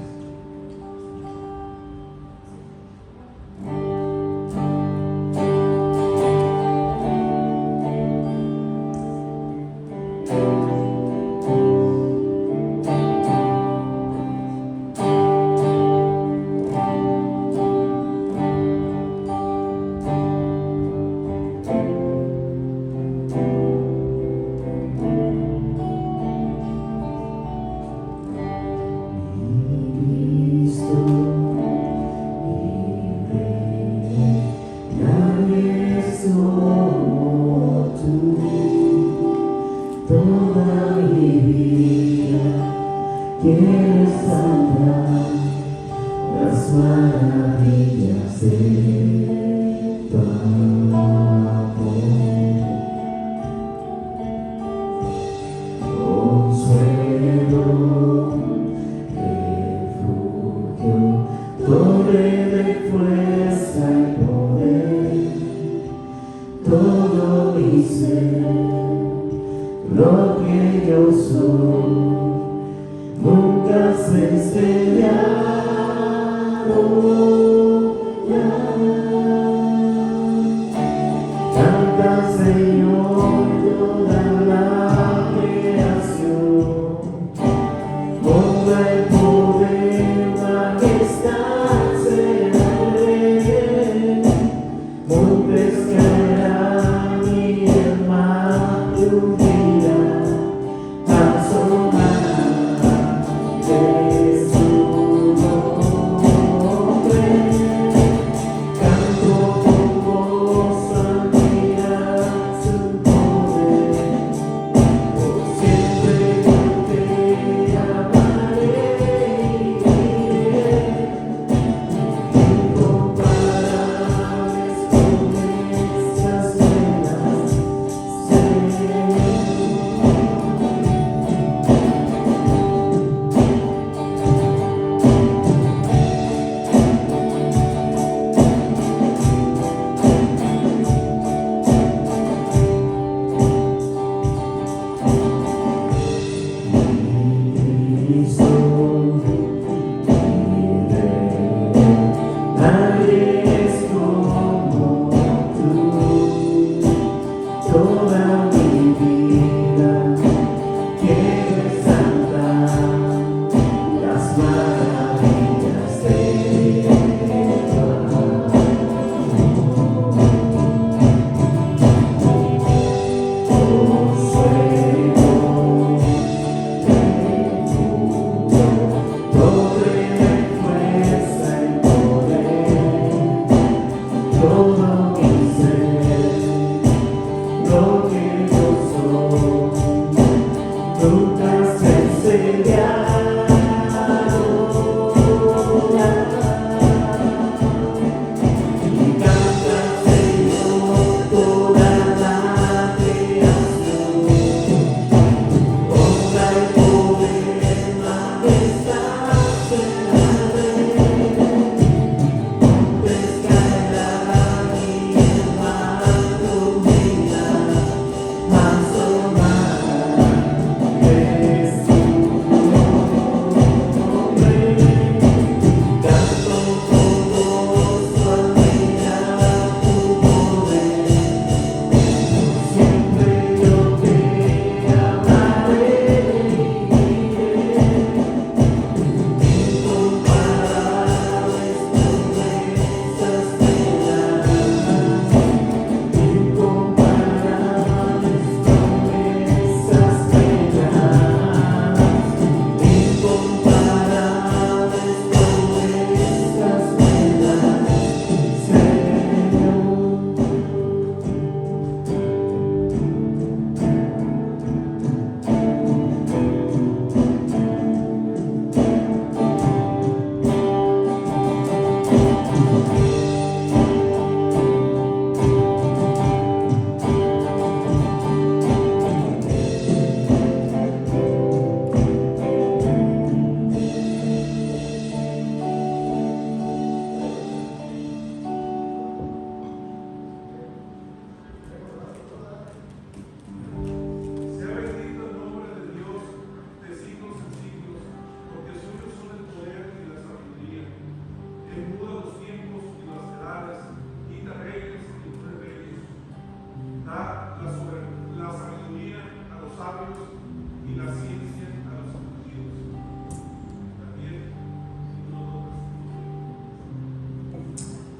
Jesús, nombre.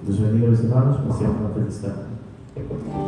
Los bendiga, mis hermanos. Pasen una feliz tarde.